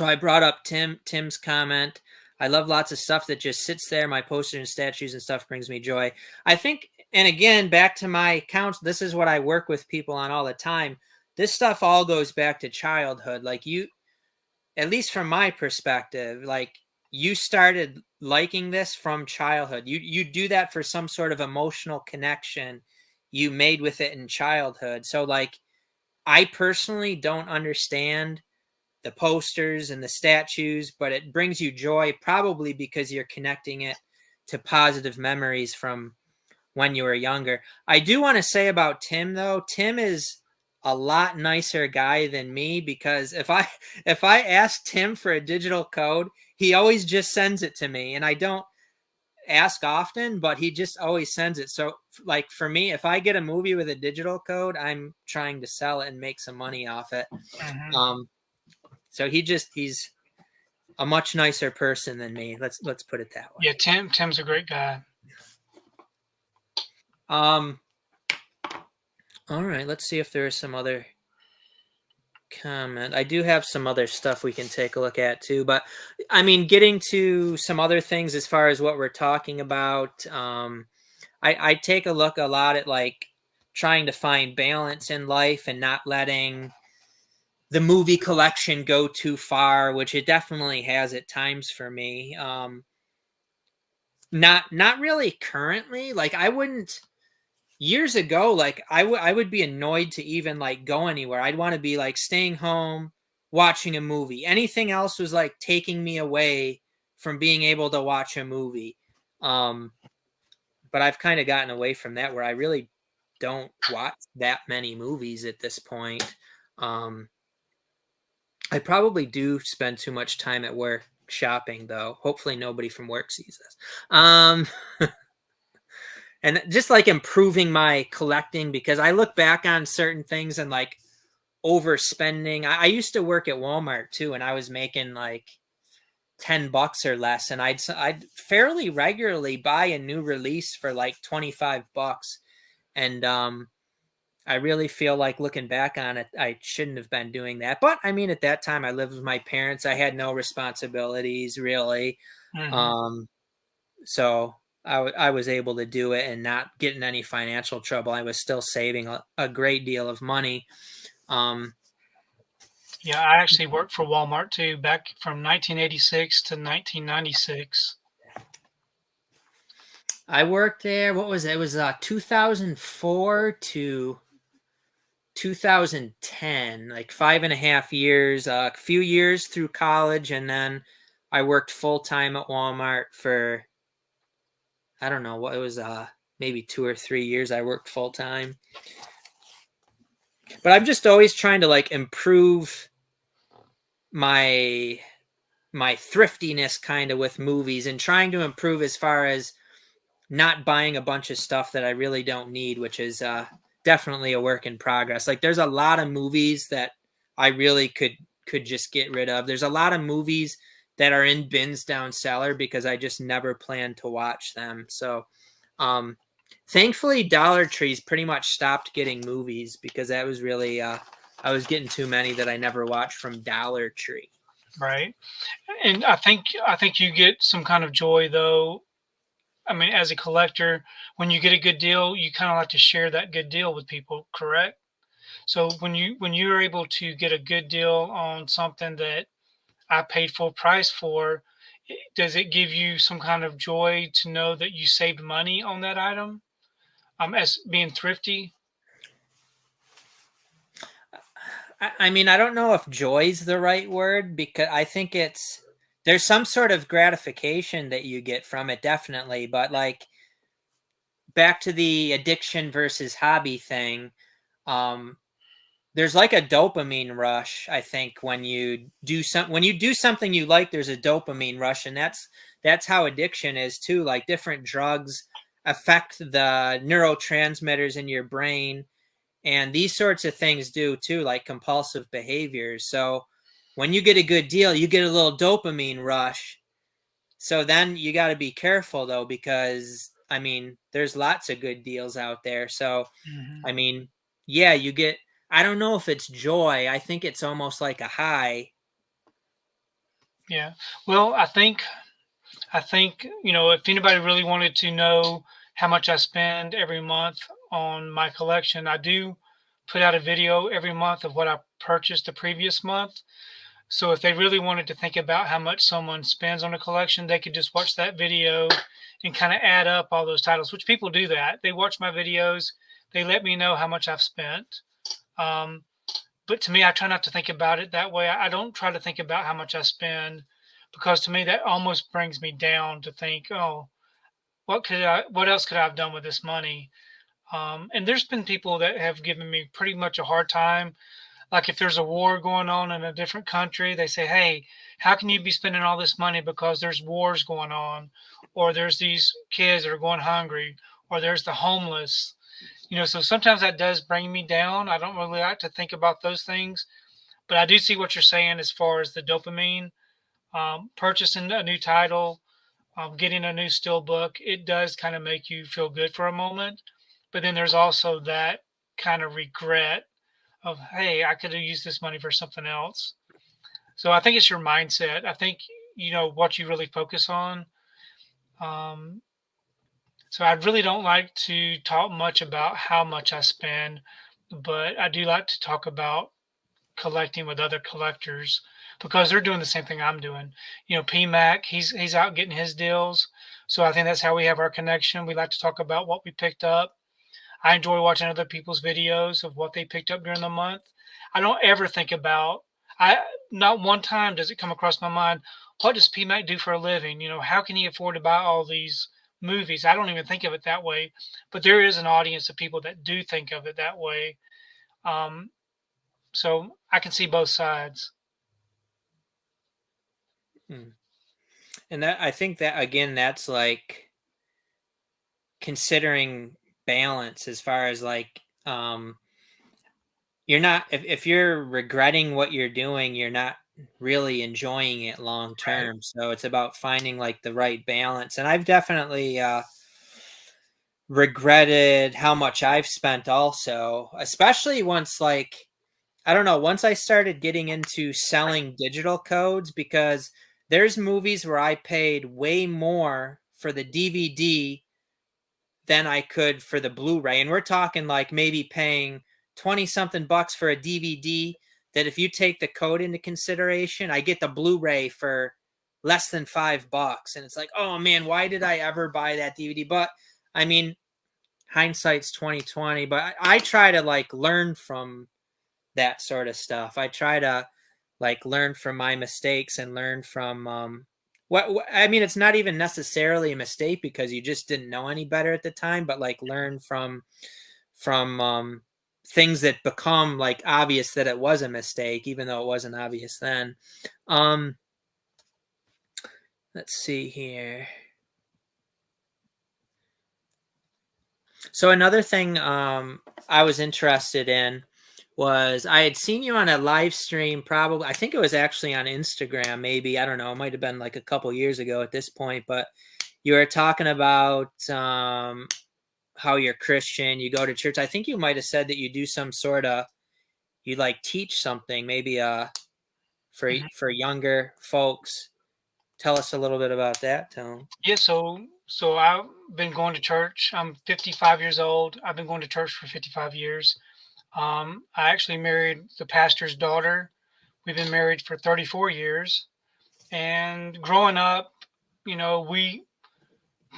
I brought up Tim's comment. I love lots of stuff that just sits there. My posters and statues and stuff brings me joy. I think, and again, back to my accounts, this is what I work with people on all the time. This stuff all goes back to childhood. Like at least from my perspective, like you started liking this from childhood. You do that for some sort of emotional connection you made with it in childhood. So like I personally don't understand the posters and the statues, but it brings you joy probably because you're connecting it to positive memories from when you were younger. I do want to say about Tim though, Tim is a lot nicer guy than me, because if I ask Tim for a digital code, he always just sends it to me, and I don't ask often, but he just always sends it. So like for me, if I get a movie with a digital code, I'm trying to sell it and make some money off it. So he's a much nicer person than me. Let's put it that way. Yeah, Tim's a great guy. All right, let's see if there is some other comment. I do have some other stuff we can take a look at too, but I mean, getting to some other things as far as what we're talking about, I take a look a lot at like trying to find balance in life and not letting the movie collection go too far, which it definitely has at times for me. Not really currently. Like I wouldn't years ago, like I would be annoyed to even like go anywhere. I'd want to be like staying home, watching a movie. Anything else was like taking me away from being able to watch a movie. Um, but I've kind of gotten away from that where I really don't watch that many movies at this point. Um, I probably do spend too much time at work shopping, though. Hopefully, nobody from work sees this. And just like improving my collecting because I look back on certain things and like overspending. I used to work at Walmart too, and I was making like $10 or less, and I'd fairly regularly buy a new release for like $25, and I really feel like looking back on it, I shouldn't have been doing that. But I mean, at that time, I lived with my parents. I had no responsibilities really. Hmm. Um, so I was able to do it and not get in any financial trouble. I was still saving a great deal of money. Um, Yeah, I actually worked for Walmart too, back from 1986 to 1996. I worked there. What was it? It was 2004 to 2010, like 5.5 years, a few years through college, and then I worked full time at Walmart for I don't know what it was, maybe 2 or 3 years. I worked full time, but I'm just always trying to like improve my thriftiness kind of with movies and trying to improve as far as not buying a bunch of stuff that I really don't need, which is definitely a work in progress. Like there's a lot of movies that I really could just get rid of. There's a lot of movies that are in bins down cellar because I just never plan to watch them. So um thankfully Dollar Tree's pretty much stopped getting movies because that was really I was getting too many that I never watched from Dollar Tree. Right. And I think you get some kind of joy though. I mean, as a collector, when you get a good deal, you kind of like to share that good deal with people, correct? So when you're able to get a good deal on something that I paid full price for, does it give you some kind of joy to know that you saved money on that item? As being thrifty, I mean, I don't know if joy's the right word because I think there's some sort of gratification that you get from it, definitely. But like back to the addiction versus hobby thing, um, there's like a dopamine rush. I think when you do something you like, there's a dopamine rush, and that's how addiction is too. Like different drugs affect the neurotransmitters in your brain and these sorts of things do too, like compulsive behaviors. So when you get a good deal, you get a little dopamine rush. So then you got to be careful though, because I mean, there's lots of good deals out there. So, hmm I mean, yeah, I don't know if it's joy. I think it's almost like a high. yeah. Well, I think if anybody really wanted to know how much I spend every month on my collection, I do put out a video every month of what I purchased the previous month. So if they really wanted to think about how much someone spends on a collection, they could just watch that video and kind of add up all those titles, which people do that. They watch my videos, they let me know how much I've spent. Um, but to me, I try not to think about it that way. I don't try to think about how much I spend because to me that almost brings me down to think, oh, what else could I have done with this money? And there's been people that have given me pretty much a hard time. Like if there's a war going on in a different country, they say, "Hey, how can you be spending all this money because there's wars going on, or there's these kids that are going hungry, or there's the homeless." So sometimes that does bring me down. I don't really like to think about those things, but I do see what you're saying as far as the dopamine. Purchasing a new title, getting a new still book, it does kind of make you feel good for a moment. But then there's also that kind of regret of, hey, I could have used this money for something else. So I think it's your mindset. I think what you really focus on. Um, so I really don't like to talk much about how much I spend, but I do like to talk about collecting with other collectors because they're doing the same thing I'm doing. PMac, he's out getting his deals. So I think that's how we have our connection. We like to talk about what we picked up. I enjoy watching other people's videos of what they picked up during the month. I don't ever think about I not one time does it come across my mind, what does PMac do for a living? You know, how can he afford to buy all these movies? I don't even think of it that way, but there is an audience of people that do think of it that way. Um, so I can see both sides. Hmm. And that, I think that again, that's like considering balance as far as like you're not, if you're regretting what you're doing, you're not really enjoying it long Right. term. So it's about finding like the right balance. And I've definitely regretted how much I've spent also, especially once like I don't know, once I started getting into selling digital codes, because there's movies where I paid way more for the DVD than I could for the Blu-ray. And we're talking like maybe paying 20 something bucks for a DVD that if you take the code into consideration, I get the Blu-ray for less than $5. And it's like, oh man, why did I ever buy that DVD? But I mean, hindsight's 2020, but I try to like learn from that sort of stuff. I try to like learn from my mistakes and learn from what I mean, it's not even necessarily a mistake because you just didn't know any better at the time, but like learn from things that become like obvious that it was a mistake even though it wasn't obvious then. um let's see here. So another thing I was interested in was I had seen you on a live stream, probably I think it was actually on Instagram, maybe, I don't know, it might have been like a couple years ago at this point, but you were talking about how you're Christian, you go to church. I think you might have said that you do some sort of, you like teach something, maybe Mhm. for younger folks. Tell us a little bit about that, Tone. Yeah, so I've been going to church. I'm 55 years old. I've been going to church for 55 years. I actually married the pastor's daughter. We've been married for 34 years. And you know, we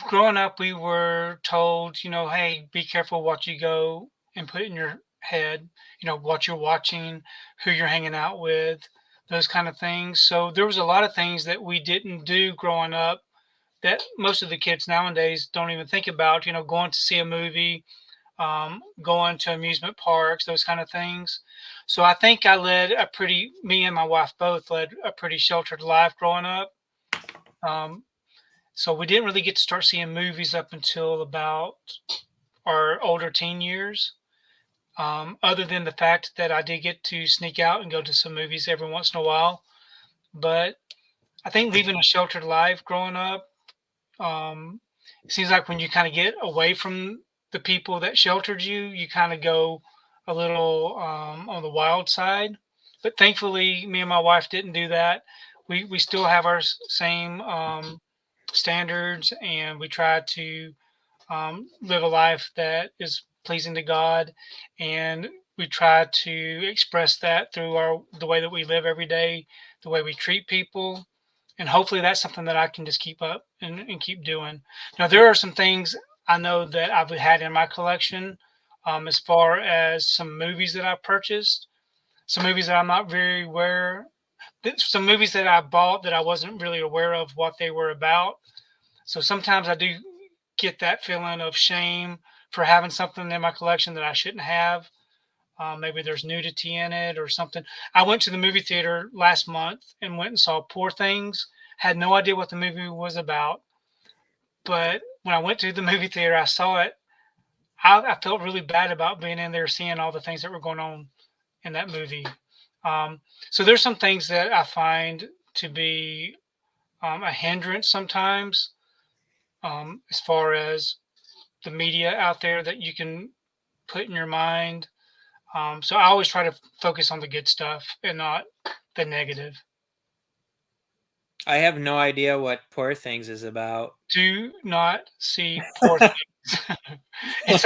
growing up, we were told, you know, hey, be careful what you go and put in your head, you know, what you're watching, who you're hanging out with, those kind of things. So there was a lot of things that we didn't do growing up that most of the kids nowadays don't even think about, you know, going to see a movie, going to amusement parks, those kind of things. So I think me and my wife both led a pretty sheltered life growing up. Um, so we didn't really get to start seeing movies up until about our older teen years. Other than the fact that I did get to sneak out and go to some movies every once in a while. But I think living a sheltered life growing up, um, it seems like when you kind of get away from the people that sheltered you, you kind of go a little on the wild side. But thankfully, me and my wife didn't do that. We still have our same standards, and we try to live a life that is pleasing to God, and we try to express that through the way that we live every day, the way we treat people, and hopefully that's something that I can just keep up and keep doing. Now there are some things I know that I've had in my collection, as far as some movies that I purchased, some movies that I'm not very aware, some movies that I bought that I wasn't really aware of what they were about. So sometimes I do get that feeling of shame for having something in my collection that I shouldn't have. Maybe there's nudity in it or something. I went to the movie theater last month and went and saw Poor Things. Had no idea what the movie was about, but when I went to the movie theater, I saw it. I felt really bad about being in there seeing all the things that were going on in that movie. Um, so there's some things that I find to be a hindrance sometimes, as far as the media out there that you can put in your mind. So I always try to focus on the good stuff and not the negative. I have no idea what Poor Things is about. Do not see Poor Things. And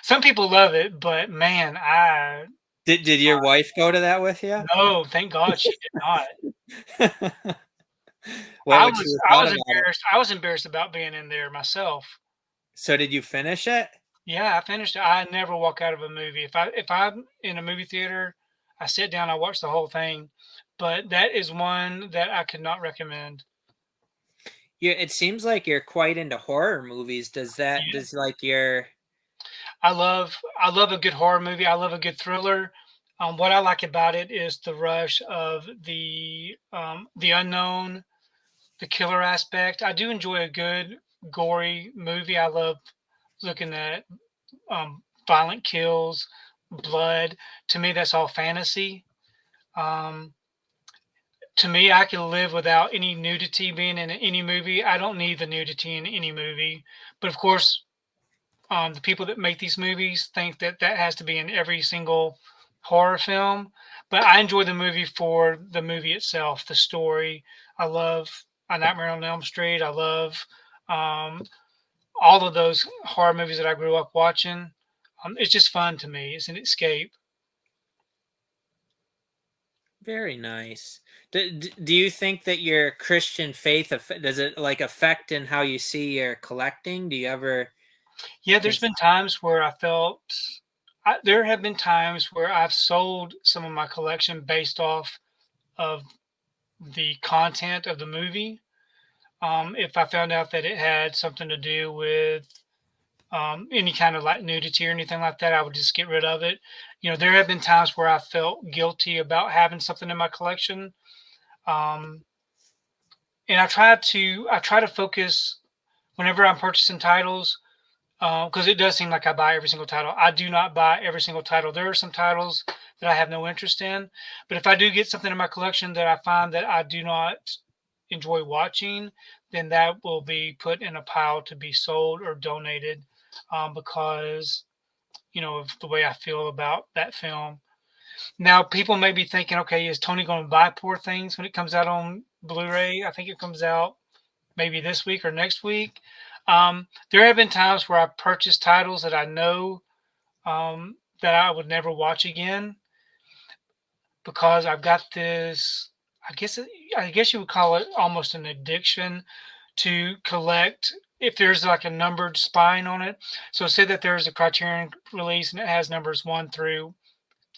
some people love it, but man, I Did your wife go to that with you? no, thank God she did not. What would she have I thought was about it? embarrassed. I was embarrassed about being in there myself. So did you finish it? Yeah, I finished it. I never walk out of a movie. If I'm in a movie theater, I sit down, I watch the whole thing. But that is one that I could not recommend. Yeah, it seems like you're quite into horror movies. Yeah. Does like your I love a good horror movie. I love a good thriller. What I like about it is the rush of the unknown, the killer aspect. I do enjoy a good gory movie. I love looking at violent kills, blood. To me, that's all fantasy. Um, to me, I can live without any nudity being in any movie. I don't need the nudity in any movie. But of course, the people that make these movies think that that has to be in every single horror film. But I enjoy the movie for the movie itself, the story. I love A Nightmare on Elm Street. I love um, all of those horror movies that I grew up watching. It's just fun to me. It's an escape. very nice. Do you think that your Christian faith does it like affect in how you see your collecting? Do you ever Yeah, there's cons- been times where there have been times where I've sold some of my collection based off of the content of the movie. If I found out that it had something to do with any kind of like nudity or anything like that, I would just get rid of it. There have been times where I felt guilty about having something in my collection, um, and I try to focus whenever I'm purchasing titles, because it does seem like I buy every single title. I do not buy every single title. There are some titles that I have no interest in, but if I do get something in my collection that I find that I do not enjoy watching, then that will be put in a pile to be sold or donated, because of the way I feel about that film. Now, people may be thinking, okay, is Tony going to buy Poor Things when it comes out on Blu-ray? I think it comes out maybe this week or next week. There have been times where I've purchased titles that I know that I would never watch again because I've got this. I guess I guess you would call it almost an addiction to collect. If there's like a numbered spine on it, so say that there's a Criterion release and it has numbers 1 through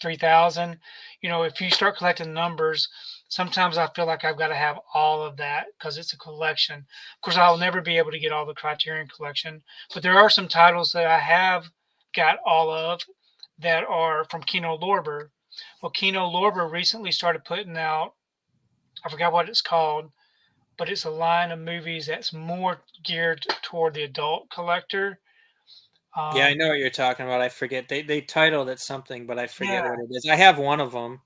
3,000. If you start collecting numbers, sometimes I feel like I've got to have all of that because it's a collection. Of course, I'll never be able to get all the Criterion collection, but there are some titles that I have got all of that are from Kino Lorber. Well, Kino Lorber recently started putting out, I forgot what it's called, but it's a line of movies that's more geared toward the adult collector. Yeah, I Um, know what you're talking about. I forget they titled it something, but I forget yeah, what it is. I have one of them.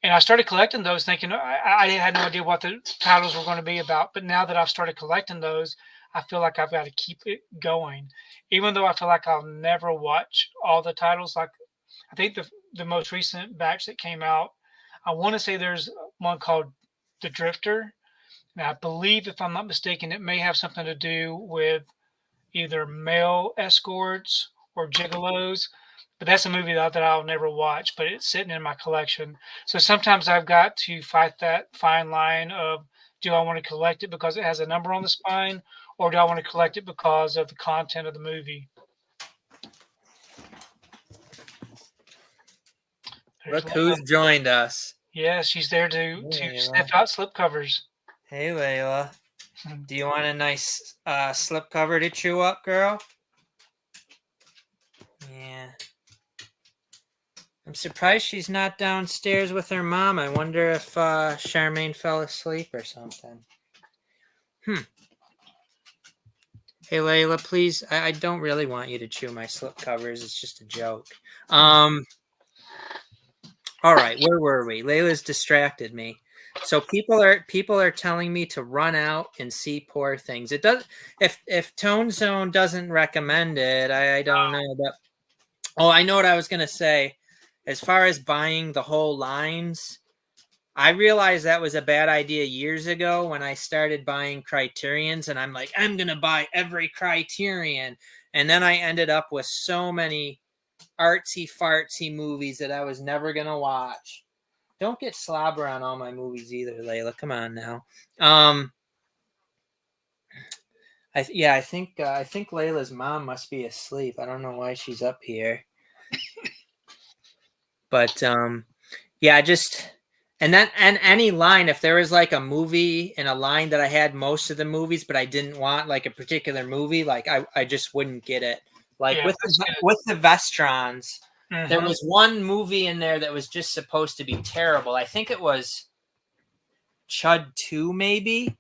and I started collecting those, thinking I had no idea what the titles were going to be about. But now that I've started collecting those, I feel like I've got to keep it going, even though I feel like I'll never watch all the titles. Like I think the most recent batch that came out, I want to say there's one called The Drifter. Now I believe, if I'm not mistaken, it may have something to do with either male escorts or gigolos. But that's a movie that I'll never watch, but it's sitting in my collection. So sometimes I've got to fight that fine line of, do I want to collect it because it has a number on the spine, or do I want to collect it because of the content of the movie? There's Look Layla. who's joined us. Yeah, she's there to Hey, sniff Layla. out slipcovers. Hey, Layla. Do you want a nice slip cover to chew up, girl? Yeah. I'm surprised she's not downstairs with her mom. I wonder if Charmaine fell asleep or something. Hey, Layla, please. I don't really want you to chew my slip covers. It's just a joke. Um. All right, where were we? Layla's distracted me. So people are telling me to run out and see Poor Things. It does. If Tone Zone doesn't recommend it, I don't know. But oh, I know what I was gonna say. As far as buying the whole lines, I realized that was a bad idea years ago when I started buying Criterions, and I'm like, I'm gonna buy every Criterion, and then I ended up with so many artsy fartsy movies that I was never gonna watch. Don't get slobber on all my movies either, Layla. Come on now. Um, Yeah, I think Layla's mom must be asleep. I don't know why she's up here. But yeah, just and then and any line, if there was like a movie and a line that I had most of the movies, but I didn't want like a particular movie, like I just wouldn't get it. Like Yeah, that's good. with the Vestrons, there Mm-hmm. was one movie in there that was just supposed to be terrible. I think it was Chud 2 maybe.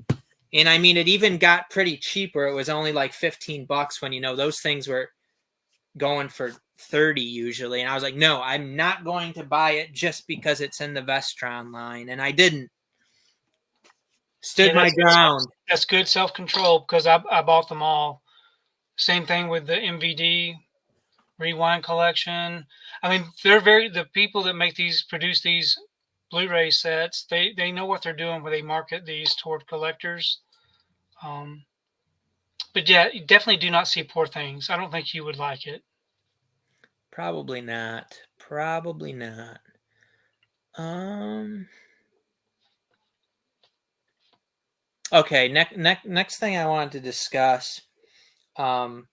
And I mean, it even got pretty cheap where it was only like $15 when, those things were going for 30 usually. And I was like, no, I'm not going to buy it just because it's in the Vestron line. And I didn't. Yeah, Stood my ground. that's good self control because I bought them all. Same thing with the MVD Rewind collection. I mean, the people that produce these Blu-ray sets. They know what they're doing when they market these toward collectors. Um, but yeah, you definitely do not see Poor Things. I don't think you would like it. Probably not. Probably not. Okay, next thing I wanted to discuss. So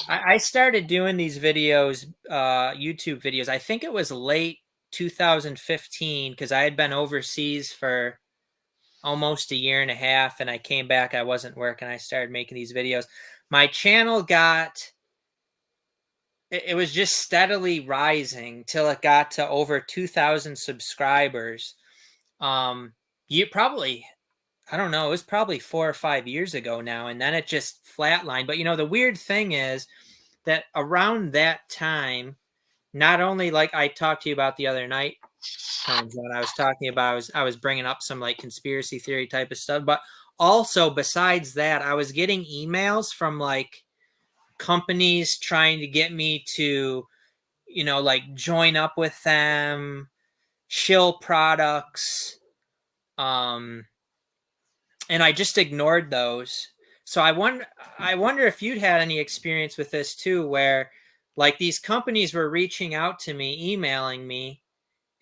I started doing these videos, YouTube videos. I think it was late 2015 because I had been overseas for almost a year and a half, and I came back. I wasn't working. I started making these videos. My channel it was just steadily rising till it got to over 2,000 subscribers. You probably, I don't know, it was probably 4 or 5 years ago now, and then it just flatlined. But the weird thing is that around that time, not only like I talked to you about the other night, turns out I was talking about, I was bringing up some like conspiracy theory type of stuff, but also besides that, I was getting emails from like companies trying to get me to, like join up with them, shill products, and I just ignored those. So I wonder if you'd had any experience with this too, where like these companies were reaching out to me, emailing me,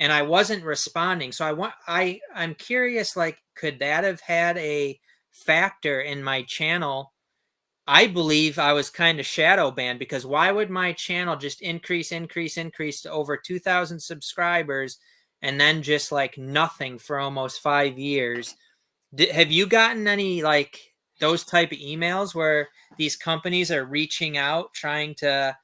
and I wasn't responding. So I'm curious, like, could that have had a factor in my channel? I believe I was kind of shadow banned because why would my channel just increase to over 2,000 subscribers and then just like nothing for almost 5 years? Have you gotten any like those type of emails where these companies are reaching out trying to,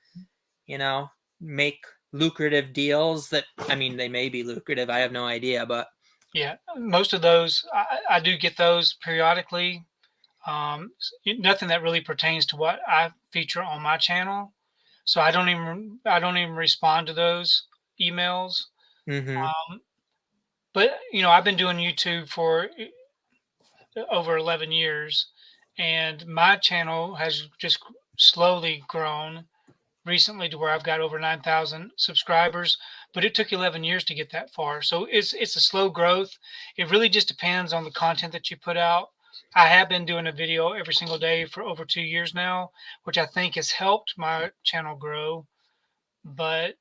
make lucrative deals that, I mean, they may be lucrative. I have no idea, but Yeah, most of those I do get those periodically. Nothing that really pertains to what I feature on my channel, so I don't even respond to those emails. mm-hmm. But I've been doing YouTube for over 11 years, and my channel has just slowly grown recently to where I've got over 9,000 subscribers, but it took 11 years to get that far. So it's a slow growth. It really just depends on the content that you put out. I have been doing a video every single day for over 2 years now, which I think has helped my channel grow, but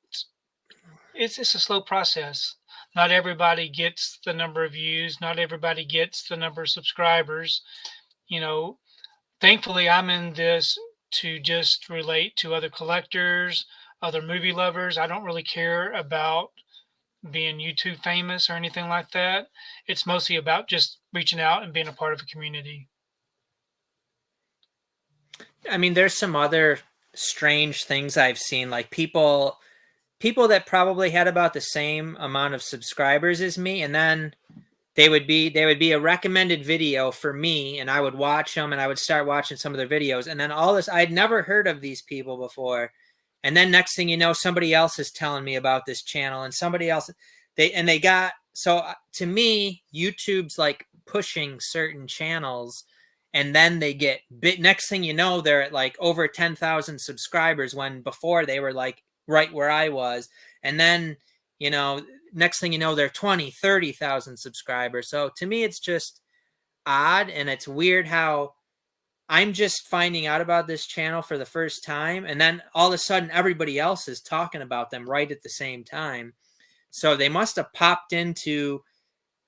it's a slow process. Not everybody gets the number of views, not everybody gets the number of subscribers. You know, Thankfully, I'm in this to just relate to other collectors, other movie lovers. I don't really care about being YouTube famous or anything like that. It's mostly about just reaching out and being a part of a community. I mean, there's some other strange things I've seen, like people that probably had about the same amount of subscribers as me, and then they would be a recommended video for me, and I would watch them, and I would start watching some of their videos, and then all this, I'd never heard of these people before, and then next thing you know, somebody else is telling me about this channel, and somebody else, they got, so to me, YouTube's like pushing certain channels, and then they get bit. Next thing you know, they're at like over 10,000 subscribers when before they were like right where I was, and then you know next thing you know, they're 20, 30,000 subscribers. So to me, it's just odd, and it's weird how I'm just finding out about this channel for the first time, and then all of a sudden everybody else is talking about them right at the same time. So they must have popped into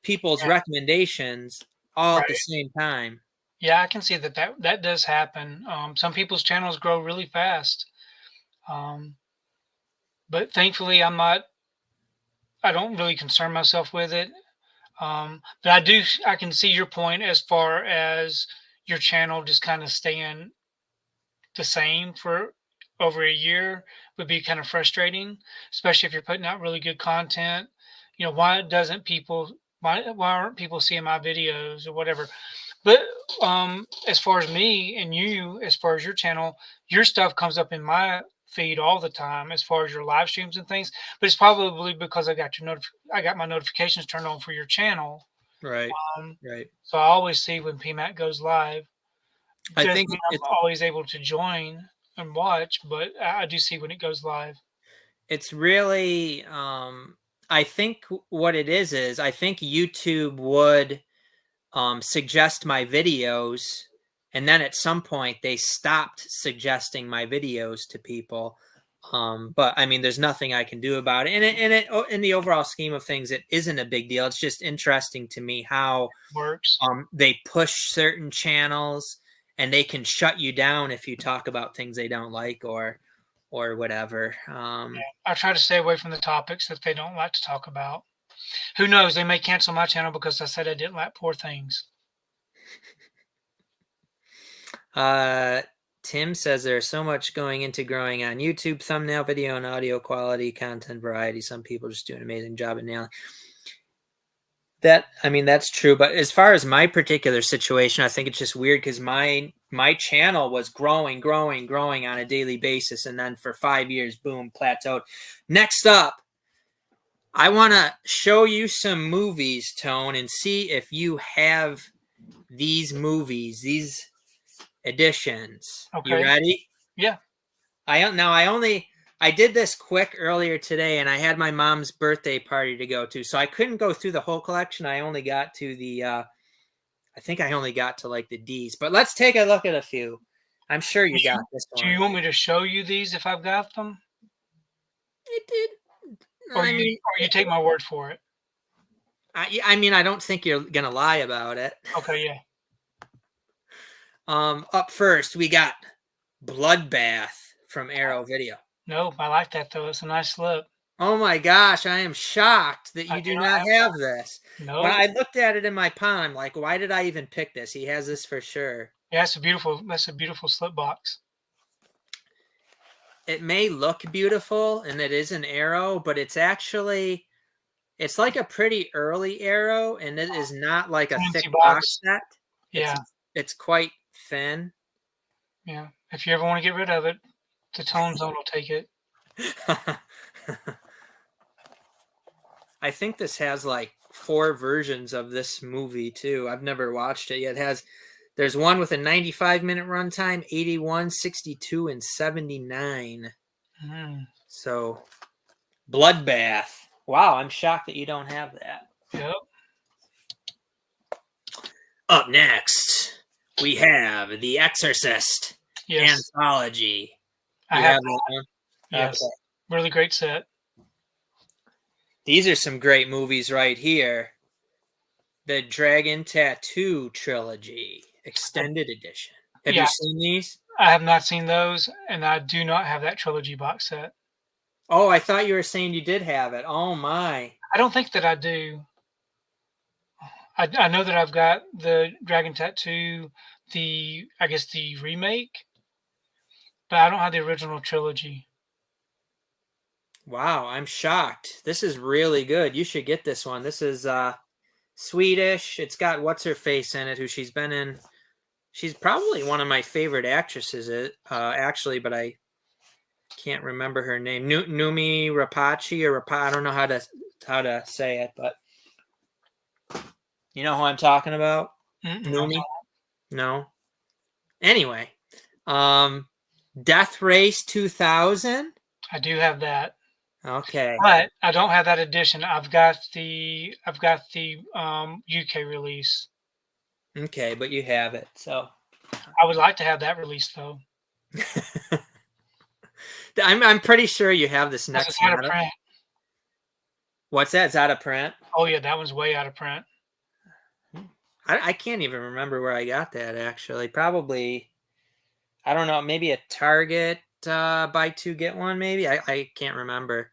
people's Yeah, recommendations all at the right. same time. Yeah, I can see that does happen. Some people's channels grow really fast, um, but thankfully, I don't really concern myself with it. But I can see your point as far as your channel just kind of staying the same for over a year would be kind of frustrating, especially if you're putting out really good content. Why aren't people seeing my videos or whatever? But as far as me and you, as far as your channel, your stuff comes up in my feed all the time as far as your live streams and things. But it's probably because I got my notifications turned on for your channel. Right. Um, Right. so I always see when PMac goes live. I Doesn't think mean I'm it's always able to join and watch, but I do see when it goes live. it's really I think what it is I think YouTube would suggest my videos, and then at some point they stopped suggesting my videos to people. But I mean, there's nothing I can do about it. In the overall scheme of things, it isn't a big deal. It's just interesting to me how Works. they push certain channels, and they can shut you down if you talk about things they don't like or whatever. Yeah. I try to stay away from the topics that they don't like to talk about. Who knows? They may cancel my channel because I said I didn't like poor things. Tim says there's so much going into growing on YouTube, thumbnail, video, and audio quality, content variety. Some people just do an amazing job at nailing that. I mean, that's true. But as far as my particular situation, I think it's just weird because my channel was growing on a daily basis, and then for 5 years, boom, plateaued. Next up, I want to show you some movies, Tone, and see if you have these movies, these editions. You Okay. ready? Yeah. I did this quick earlier today, and I had my mom's birthday party to go to, so I couldn't go through the whole collection. I only got to I think I only got to like the D's, but let's take a look at a few. I'm sure you got this Do one. you want me to show you these if I've got them, It did. or I mean, you take my word for it? I mean, I don't think you're gonna lie about it. Okay. Yeah. Up first, we got Bloodbath from Arrow Video. No, I like that though. It's a nice slip. Oh my gosh, I am shocked that I you do do not not have have this. When no. I looked at it in my palm, I'm like, why did I even pick this? He has this for sure. Yeah, it's a beautiful. That's a beautiful slip box. It may look beautiful, and it is an Arrow, but it's like a pretty early Arrow, and it is not like a thick Fancy box box. set. Yeah. It's quite thin. Yeah. If you ever want to get rid of it, the Tone Zone will take it. I think this has like 4 versions of this movie too. I've never watched it yet. There's one with a 95-minute runtime, 81, 62, and 79. Mm. So, Bloodbath. Wow, I'm shocked that you don't have that. Yep. Up next, we have The Exorcist Yes. Anthology. I You have have that one? Yes. Okay. Really great set. These are some great movies right here. The Dragon Tattoo Trilogy Extended Edition. Have you seen these? I have not seen those, and I do not have that trilogy box set. Oh, I thought you were saying you did have it. Oh my. I don't think that I do. I know that I've got the Dragon Tattoo, I guess the remake, but I don't have the original trilogy. Wow, I'm shocked. This is really good. You should get this one. This is Swedish. It's got what's her face in it, who she's been in. She's probably one of my favorite actresses, actually, but I can't remember her name. Numi Rapace or I don't know how to say it, but you know who I'm talking about? Numi? No. Anyway, Death Race 2000. I do have that. Okay. But I don't have that edition. I've got the UK release. Okay, but you have it, so I would like to have that release though. I'm pretty sure you have this next one. Out of print. What's that? It's out of print? Oh yeah, that one's way out of print. I can't even remember where I got that, actually. Probably, I don't know, maybe a Target buy two, get one, maybe? I can't remember.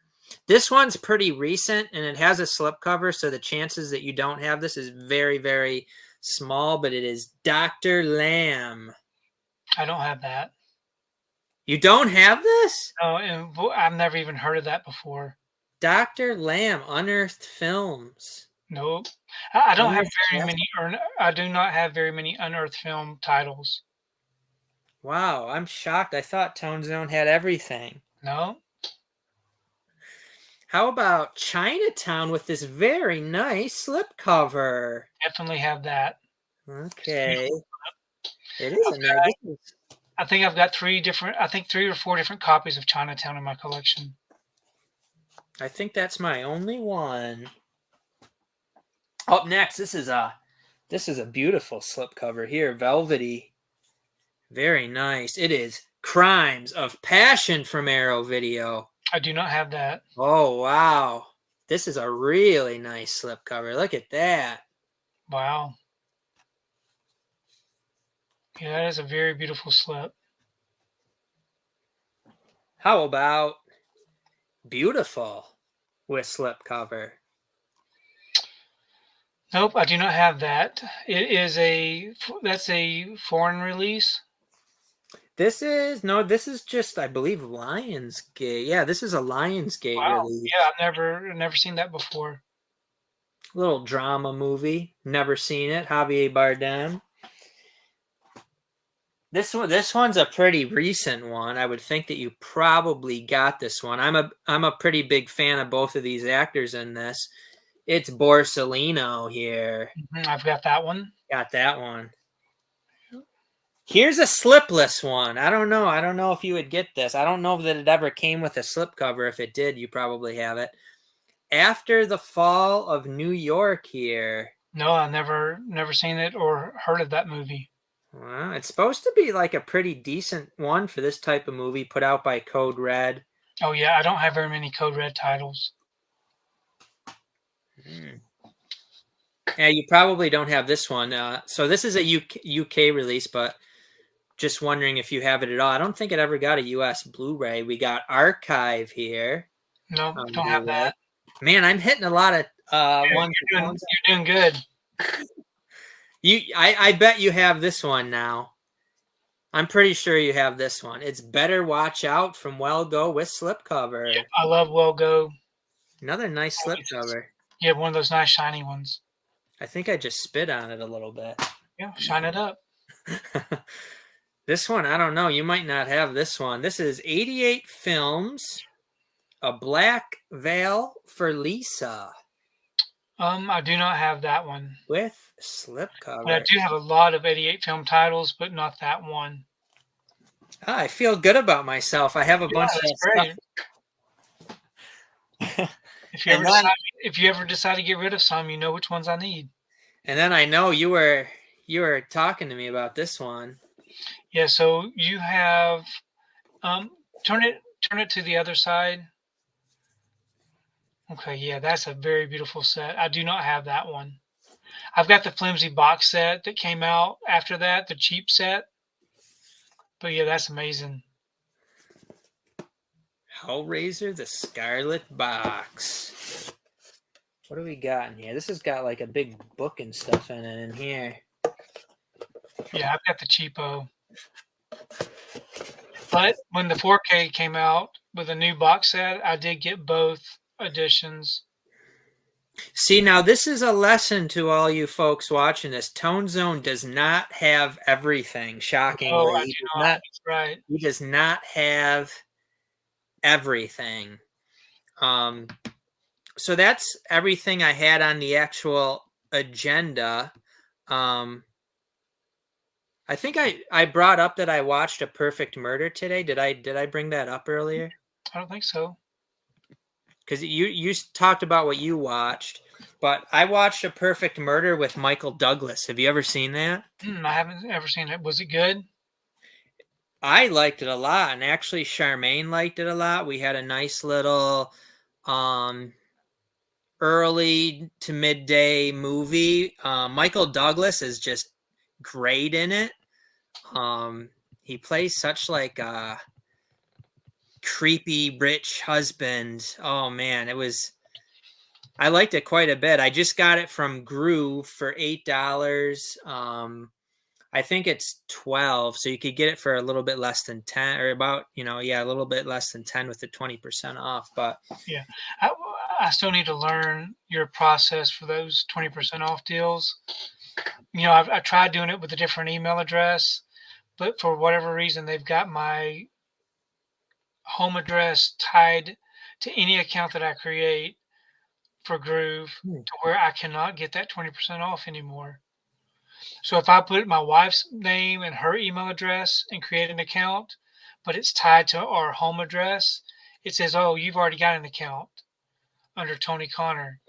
This one's pretty recent, and it has a slipcover, so the chances that you don't have this is very, very small, but it is Dr. Lamb. I don't have that. You don't have this? No, and I've never even heard of that before. Dr. Lamb, Unearthed Films. Nope. I don't have very Unearthed. many, I do not have very many unearthed film titles. Wow, I'm shocked. I thought Tone Zone had everything. No, How about Chinatown with this very nice slipcover? definitely have that. Okay. It is a nice. I think I've got three or four different copies of Chinatown in my collection. I think that's my only one. Up next, this is a beautiful slipcover here, velvety. Very nice. It is Crimes of Passion from Arrow Video. I do not have that. Oh, wow. This is a really nice slipcover. Look at that. Wow. Yeah, that is a very beautiful slip. How about Beautiful with slipcover? Nope, I do not have that. That's a foreign release. This is just, I believe, Lionsgate. Yeah, this is a Lionsgate Wow. release. Yeah, I've never seen that before. Little drama movie. Never seen it. Javier Bardem. This one's a pretty recent one. I would think that you probably got this one. I'm a pretty big fan of both of these actors in this. It's Borsellino here. I've got that one. Got that one. Here's a slipless one. I don't know if you would get this. I don't know that it ever came with a slipcover. If it did, you probably have it. After the Fall of New York here. No, I've never seen it or heard of that movie. Well, it's supposed to be like a pretty decent one for this type of movie, put out by Code Red. Oh yeah, I don't have very many Code Red titles. Yeah, you probably don't have this one. So this is a UK release, but just wondering if you have it at all. I don't think it ever got a US Blu-ray. We got Archive here. No, don't have that. Man, I'm hitting a lot of ones. You're doing good. I bet you have this one now. I'm pretty sure you have this one. It's Better Watch Out from Well Go with slipcover. Yeah, I love Well Go. Another nice slipcover. Yeah, one of those nice shiny ones. I think I just spit on it a little bit. Yeah, shine it up. This one, I don't know. You might not have this one. This is 88 Films, A Black Veil for Lisa. I do not have that one. With slipcover. But I do have a lot of 88 film titles, but not that one. I feel good about myself. I have a bunch of great. stuff. If you ever decide to get rid of some, you know which ones I need. And then I know you were talking to me about this one. Yeah, so you have turn it to the other side. Okay, yeah, that's a very beautiful set. I do not have that one. I've got the flimsy box set that came out after that, the cheap set. But yeah, that's amazing. Hellraiser, the Scarlet Box. What do we got in here? This has got like a big book and stuff in it in here. Yeah, I've got the cheapo. But when the 4K came out with a new box set, I did get both editions. See, now this is a lesson to all you folks watching this. Tone Zone does not have everything, shockingly. Oh, I do not. That's right. He does not have everything. So that's everything I had on the actual agenda. I think I brought up that I watched A Perfect Murder today. Did I bring that up earlier? I don't think so. Because you talked about what you watched, but I watched A Perfect Murder with Michael Douglas. Have you ever seen that? I haven't ever seen it. Was it good? I liked it a lot, and actually Charmaine liked it a lot. We had a nice little early to midday movie. Michael Douglas is just great in it. He plays such like a creepy rich husband. Oh man, I liked it quite a bit. I just got it from Groove for $8. I think it's 12, so you could get it for a little bit less than 10, or about, a little bit less than 10 with the 20% off. But Yeah. I, I still need to learn your process for those 20% off deals. I tried doing it with a different email address, but for whatever reason, they've got my home address tied to any account that I create for Groove to where I cannot get that 20% off anymore. So if I put my wife's name and her email address and create an account, but it's tied to our home address, it says, "Oh, you've already got an account under Tony Connor."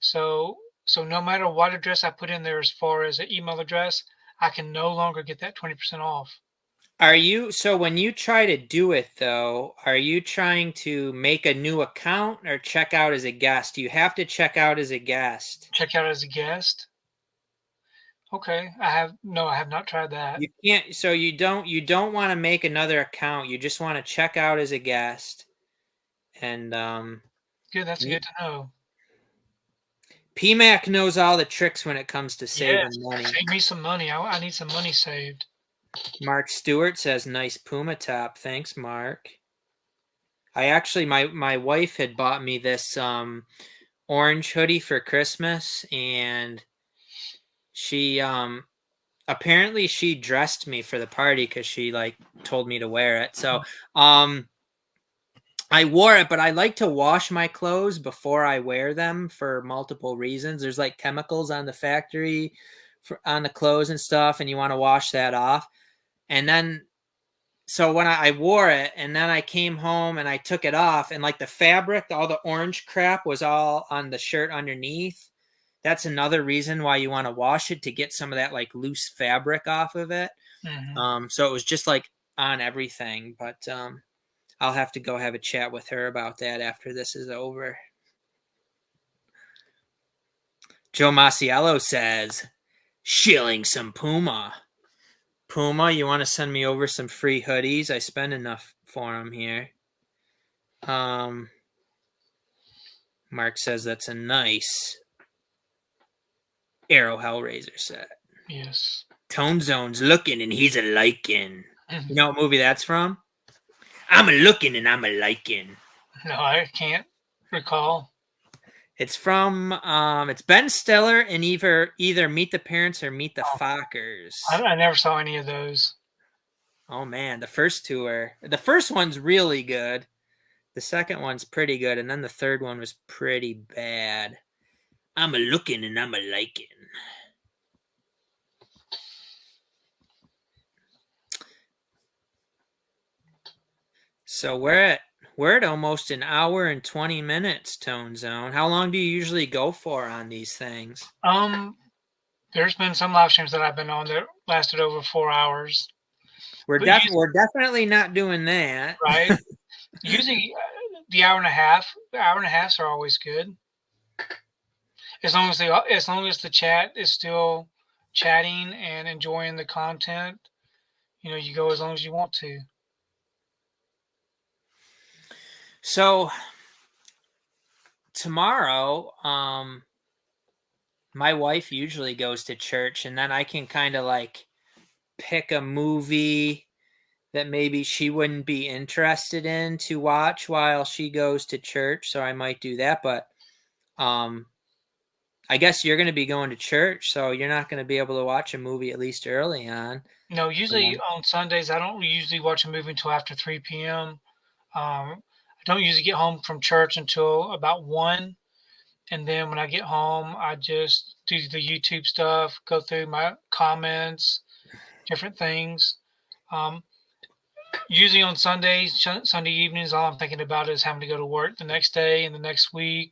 So no matter what address I put in there as far as an email address, I can no longer get that 20% off. so when you try to do it though, are you trying to make a new account or check out as a guest? You have to check out as a guest. Check out as a guest. Okay. I have not tried that. You can't, so you don't want to make another account. You just want to check out as a guest. And Good. That's good to know. PMac knows all the tricks when it comes to saving Yes. money. Save me some money. I need some money saved. Mark Stewart says, "Nice Puma top." Thanks, Mark. I actually, my wife had bought me this orange hoodie for Christmas, and she apparently she dressed me for the party because she like told me to wear it. So I wore it, but I like to wash my clothes before I wear them for multiple reasons. There's like chemicals on the factory on the clothes and stuff, and you want to wash that off. And then, so when I wore it, and then I came home and I took it off, and like the fabric, all the orange crap was all on the shirt underneath. That's another reason why you want to wash it, to get some of that like loose fabric off of it. So it was just like on everything, but I'll have to go have a chat with her about that after this is over. Joe Masiello says, "Shilling some Puma." Puma, you want to send me over some free hoodies? I spend enough for them here. Mark says that's a nice Arrow Hellraiser set. Yes. Tone Zone's looking and he's a liking. Mhm. You know what movie that's from? I'm a looking and I'm a liking. No, I can't recall. It's from it's Ben Stiller in either Meet the Parents or Meet the Fockers. I never saw any of those. Oh man, the first one's really good. The second one's pretty good, and then the third one was pretty bad. I'm a looking and I'm a liking. So we're at almost an hour and 20 minutes, Tone Zone. How long do you usually go for on these things? There's been some live streams that I've been on that lasted over 4 hours. We're definitely not doing that. Right? Usually the hour and a half are always good. As long as the chat is still chatting and enjoying the content, you go as long as you want to. So tomorrow, my wife usually goes to church, and then I can kind of like pick a movie that maybe she wouldn't be interested in to watch while she goes to church. So I might do that, but I guess you're going to be going to church, so you're not going to be able to watch a movie at least early on. No, usually on Sundays, I don't usually watch a movie until after 3 p.m. I don't usually get home from church until about 1. And then when I get home, I just do the YouTube stuff, go through my comments, different things. Usually on Sundays, Sunday evenings, all I'm thinking about is having to go to work the next day and the next week.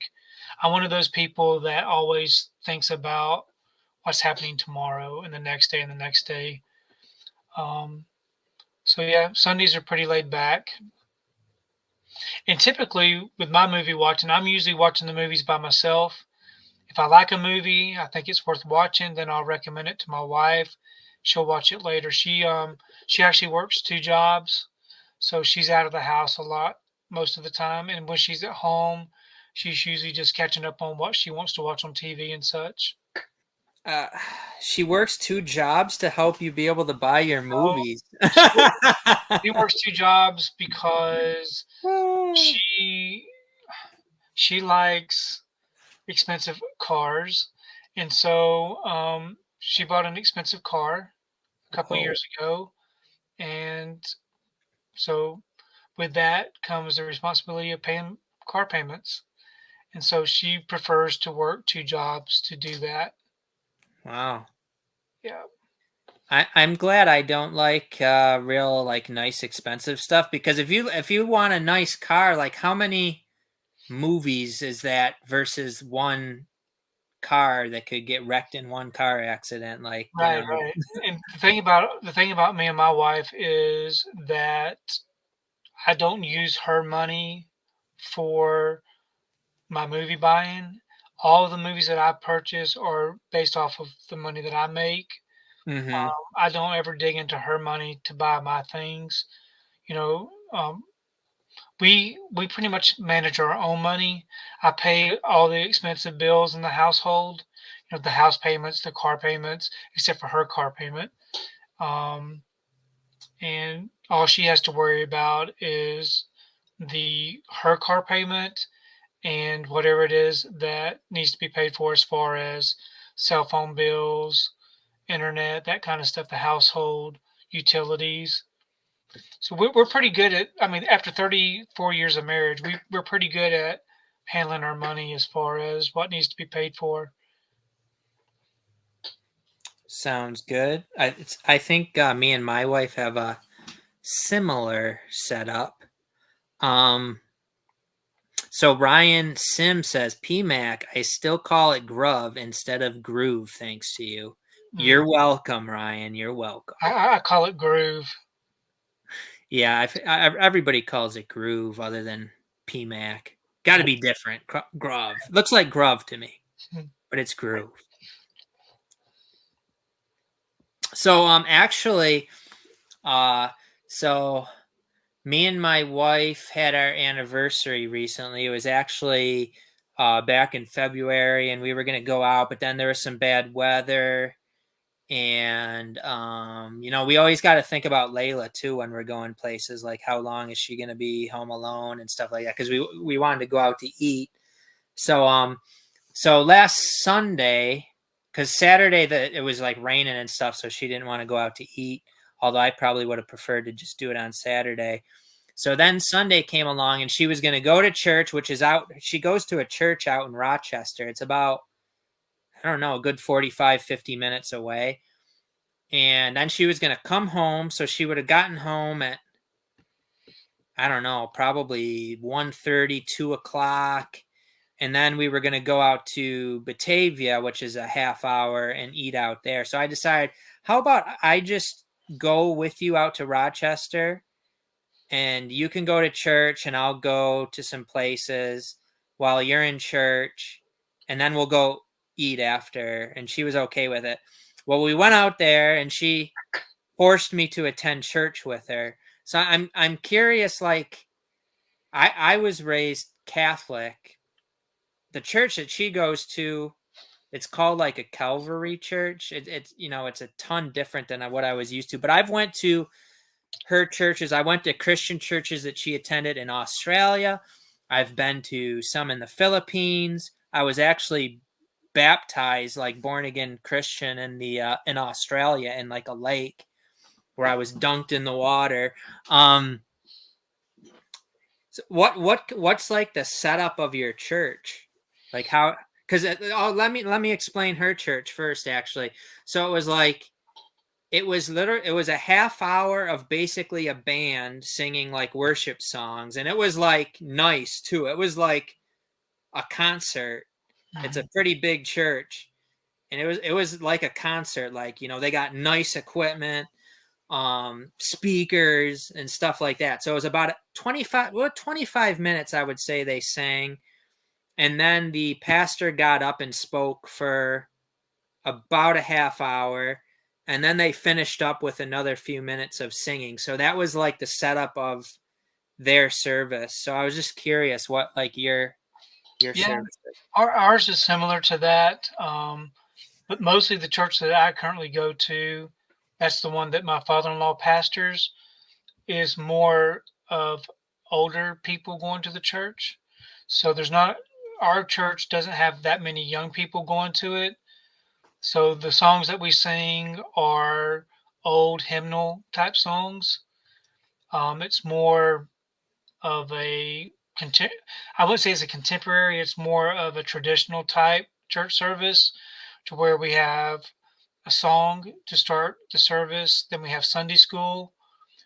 I'm one of those people that always thinks about what's happening tomorrow and the next day and the next day. So yeah, Sundays are pretty laid back. And typically with my movie watching, I'm usually watching the movies by myself. If I like a movie, I think it's worth watching, then I'll recommend it to my wife. She'll watch it later. She actually works two jobs, so she's out of the house a lot most of the time. And when she's at home, she's usually just catching up on what she wants to watch on TV and such. Uh, she works two jobs to help you be able to buy your So movies. she works two jobs because she she likes expensive cars, and so she bought an expensive car a couple Oh, years ago, and so with that comes the responsibility of paying car payments, and so she prefers to work two jobs to do that. wow. Yeah, I'm glad I don't like real like nice expensive stuff, because if you want a nice car, like how many movies is that versus one car that could get wrecked in one car accident? Like, right, right. And the thing about me and my wife is that I don't use her money for my movie buying. All of the movies that I purchase are based off of the money that I make. Mm-hmm. I don't ever dig into her money to buy my things. You know, we pretty much manage our own money. I pay all the expensive bills in the household. The house payments, the car payments, except for her car payment. Um, and all she has to worry about is the her car payment and whatever it is that needs to be paid for as far as cell phone bills, internet, that kind of stuff, the household utilities. So we're pretty good at, I mean, after 34 years of marriage, we're pretty good at handling our money as far as what needs to be paid for. Sounds good. I think me and my wife have a similar setup. Um, so Ryan Sim says, PMac, I still call it Grove instead of Groove, thanks to you. Mm. You're welcome, Ryan. You're welcome. I call it groove. Yeah, everybody calls it Groove other than PMac. Got to be different. Grove. Looks like Grove to me, but it's Groove. So actually, uh so me and my wife had our anniversary recently. It was actually back in February, and we were going to go out, but then there was some bad weather. And, we always got to think about Layla too when we're going places, like how long is she going to be home alone and stuff like that. Cause we wanted to go out to eat. So last Sunday, cause Saturday it was like raining and stuff. So she didn't want to go out to eat. Although I probably would have preferred to just do it on Saturday. So then Sunday came along, and she was going to go to church, which is out. She goes to a church out in Rochester. It's about, I don't know, a good 45, 50 minutes away. And then she was going to come home. So she would have gotten home at, I don't know, probably 1:30, 2 o'clock. And then we were going to go out to Batavia, which is a half hour, and eat out there. So I decided, how about I just go with you out to Rochester, and you can go to church and I'll go to some places while you're in church, and then we'll go eat after. And she was okay with it. Well, we went out there, and she forced me to attend church with her. So I'm curious, like I was raised Catholic. The church that she goes to, it's called like a Calvary church. It's a ton different than what I was used to. But I've went to her churches. I went to Christian churches that she attended in Australia. I've been to some in the Philippines. I was actually baptized, like born again Christian, in Australia in like a lake where I was dunked in the water. So what's like the setup of your church? Like how? Because let me explain her church first. Actually, so it was like it was a half hour of basically a band singing like worship songs, and it was like nice too. It was like a concert. It's a pretty big church, and it was like a concert. Like, they got nice equipment. speakers and stuff like that. So it was about 25 minutes, I would say, they sang. And then the pastor got up and spoke for about a half hour. And then they finished up with another few minutes of singing. So that was like the setup of their service. So I was just curious what like your service is. Ours is similar to that, but mostly the church that I currently go to, that's the one that my father-in-law pastors, is more of older people going to the church. So there's not our church doesn't have that many young people going to it. So the songs that we sing are old hymnal type songs. It's more of a I would say it's a contemporary. It's more of a traditional type church service, to where we have a song to start the service, then we have Sunday school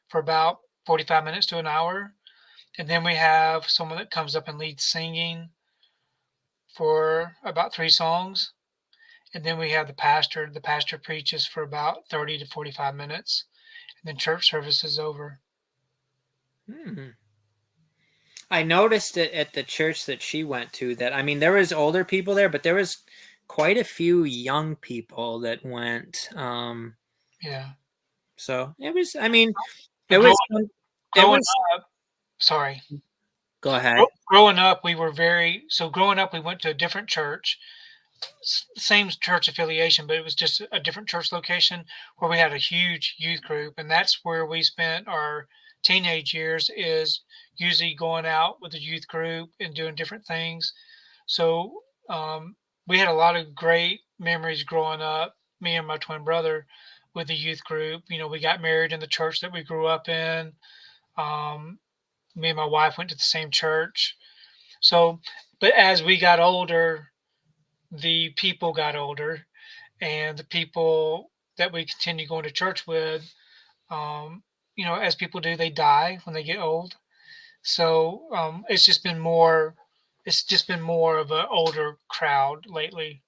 for about 45 minutes to an hour, and then we have someone that comes up and leads singing for about 3 songs, and then we have the pastor. The pastor preaches for about 30 to 45 minutes, and then church service is over. I noticed it at the church that she went to that, I mean, there was older people there, but there was quite a few young people that went. Yeah. So it was, I mean, But it was, growing up, sorry. Go ahead. Growing up, we went to a different church, same church affiliation, but it was just a different church location where we had a huge youth group, and that's where we spent our teenage years. Is usually going out with the youth group and doing different things. So we had a lot of great memories growing up. Me and my twin brother with the youth group. You know, we got married in the church that we grew up in. Me and my wife went to the same church. So, but as we got older, the people got older, and the people that we continue going to church with, as people do, they die when they get old. So it's just been more. It's just been more of an older crowd lately.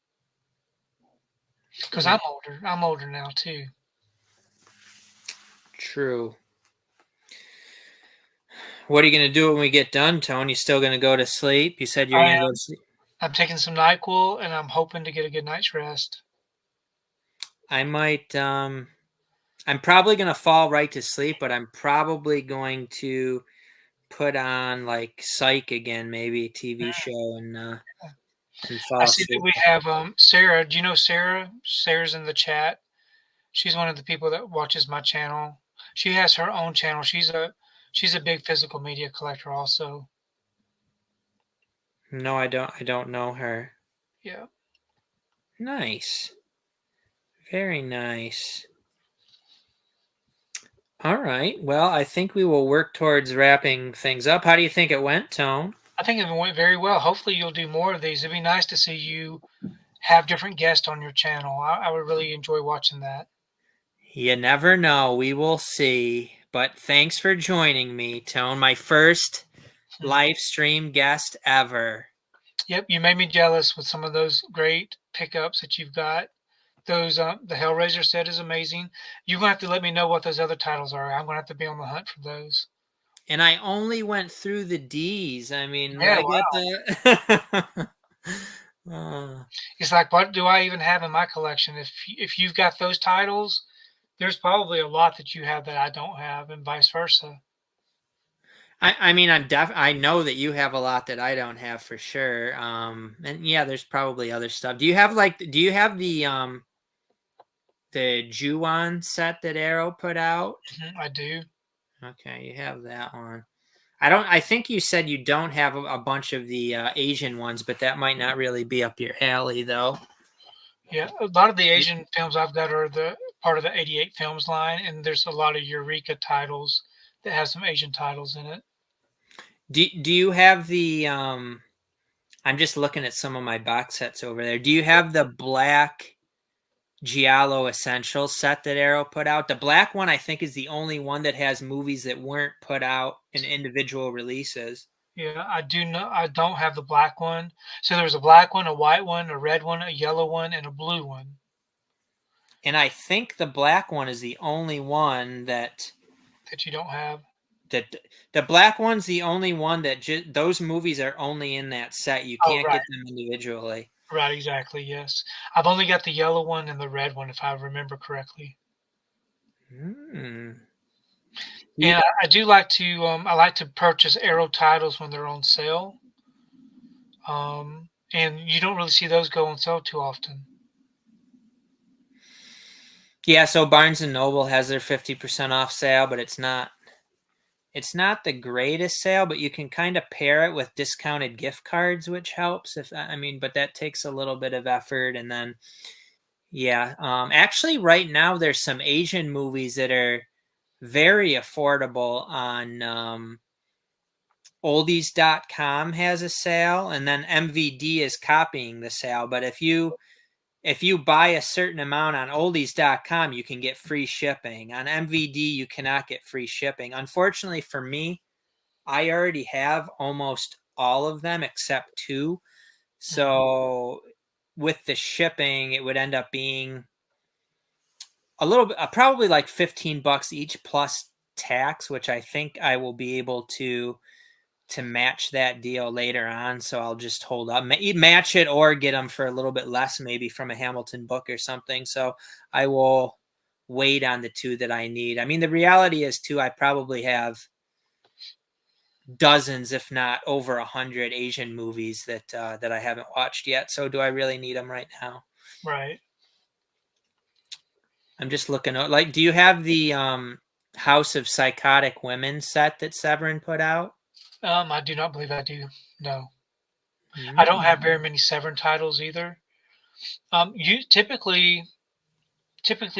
Because I'm older. I'm older now too. True. What are you going to do when we get done, Tone? You still going to go to sleep? You said you're going to go to sleep. I'm taking some NyQuil, and I'm hoping to get a good night's rest. I might. I'm probably going to fall right to sleep, but I'm probably going to put on like Psych again, maybe a TV show, and fall I see asleep. that we have Sarah. Do you know Sarah? Sarah's in the chat. She's one of the people that watches my channel. She has her own channel. She's a big physical media collector also. No, I don't know her. Yeah. Nice. Very nice. All right. Well, I think we will work towards wrapping things up. How do you think it went, Tone? I think it went very well. Hopefully you'll do more of these. It'd be nice to see you have different guests on your channel. I would really enjoy watching that. You never know. We will see. But thanks for joining me, Tone. My first live stream guest ever. Yep, you made me jealous with some of those great pickups that you've got. Those the Hellraiser set is amazing. You're gonna have to let me know what those other titles are. I'm gonna have to be on the hunt for those. And I only went through the D's. I mean, Yeah, I wow. get the. It's like, what do I even have in my collection? If you've got those titles, there's probably a lot that you have that I don't have, and vice versa. I mean, I know that you have a lot that I don't have for sure. And yeah, there's probably other stuff. Do you have the Ju-on set that Arrow put out? I do. Okay, you have that one. I think you said you don't have a bunch of the Asian ones, but that might not really be up your alley, though. Yeah, a lot of the Asian films I've got are the part of the 88 Films line, and there's a lot of Eureka titles that have some Asian titles in it. Do you have the I'm just looking at some of my box sets over there. Do you have the black Giallo Essentials set that Arrow put out? The black one, I think, is the only one that has movies that weren't put out in individual releases. Yeah, I do know. I don't have the black one. So there's a black one, a white one, a red one, a yellow one, and a blue one. And I think the black one is the only one that you don't have. the black one's the only one that those movies are only in that set. You Oh, can't right. get them individually. Right, exactly, yes. I've only got the yellow one and the red one, if I remember correctly. Hmm. And I do like to, I like to purchase Arrow titles when they're on sale. And you don't really see those go on sale too often. Yeah, so Barnes and Noble has their 50% off sale, but it's not the greatest sale, but you can kind of pair it with discounted gift cards, which helps. But that takes a little bit of effort. And then, yeah, actually, right now there's some Asian movies that are very affordable on oldies.com has a sale, and then MVD is copying the sale. But if you buy a certain amount on oldies.com, you can get free shipping. On MVD, you cannot get free shipping. Unfortunately for me, I already have almost all of them except two. So with the shipping, it would end up being a little bit, probably like $15 each plus tax, which I think I will be able to match that deal later on. So I'll just hold up, match it, or get them for a little bit less, maybe from a Hamilton book or something. So I will wait on the two that I need. I mean, the reality is too, I probably have dozens, if not over 100 Asian movies that I haven't watched yet. So do I really need them right now? Right. I'm just looking at, like, do you have the House of Psychotic Women set that Severin put out? I do not believe I do. No. I don't Mm. have very many Severn titles either. You typically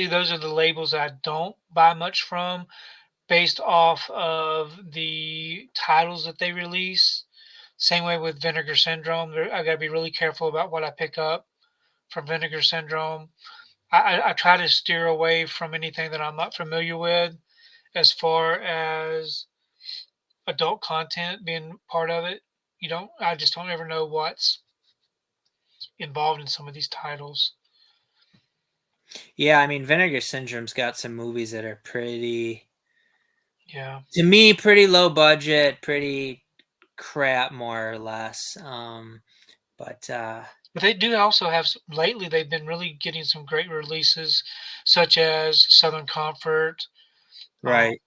those are the labels I don't buy much from based off of the titles that they release. Same way with Vinegar Syndrome. I got to be really careful about what I pick up from Vinegar Syndrome. I try to steer away from anything that I'm not familiar with as far as adult content being part of it. I just don't ever know what's involved in some of these titles. Yeah, I mean, Vinegar Syndrome's got some movies that are pretty, Yeah. to me, pretty low budget, pretty crap, more or less. But But they do also have lately. They've been really getting some great releases, such as Southern Comfort, um, right.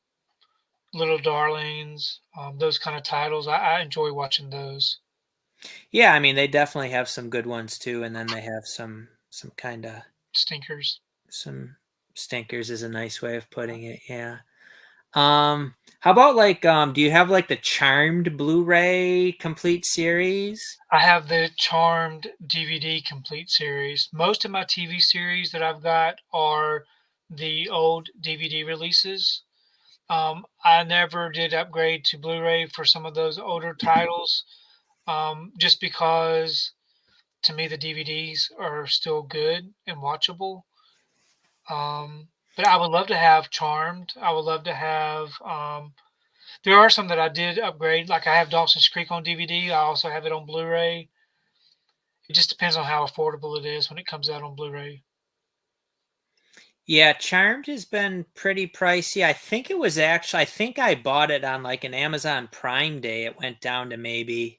Little Darlings, those kind of titles. I enjoy watching those. Yeah, I mean, they definitely have some good ones too, and then they have some kind of Stinkers. some stinkers is a nice way of putting it. Yeah. How about like do you have like the Charmed Blu-ray complete series? I have the Charmed DVD complete series. Most of my TV series that I've got are the old DVD releases. I never did upgrade to Blu-ray for some of those older titles, just because to me the DVDs are still good and watchable. But I would love to have Charmed. I would love to have. There are some that I did upgrade. Like I have Dawson's Creek on DVD. I also have it on Blu-ray. It just depends on how affordable it is when it comes out on Blu-ray. Yeah, Charmed has been pretty pricey. I think I bought it on like an Amazon Prime Day. It went down to maybe,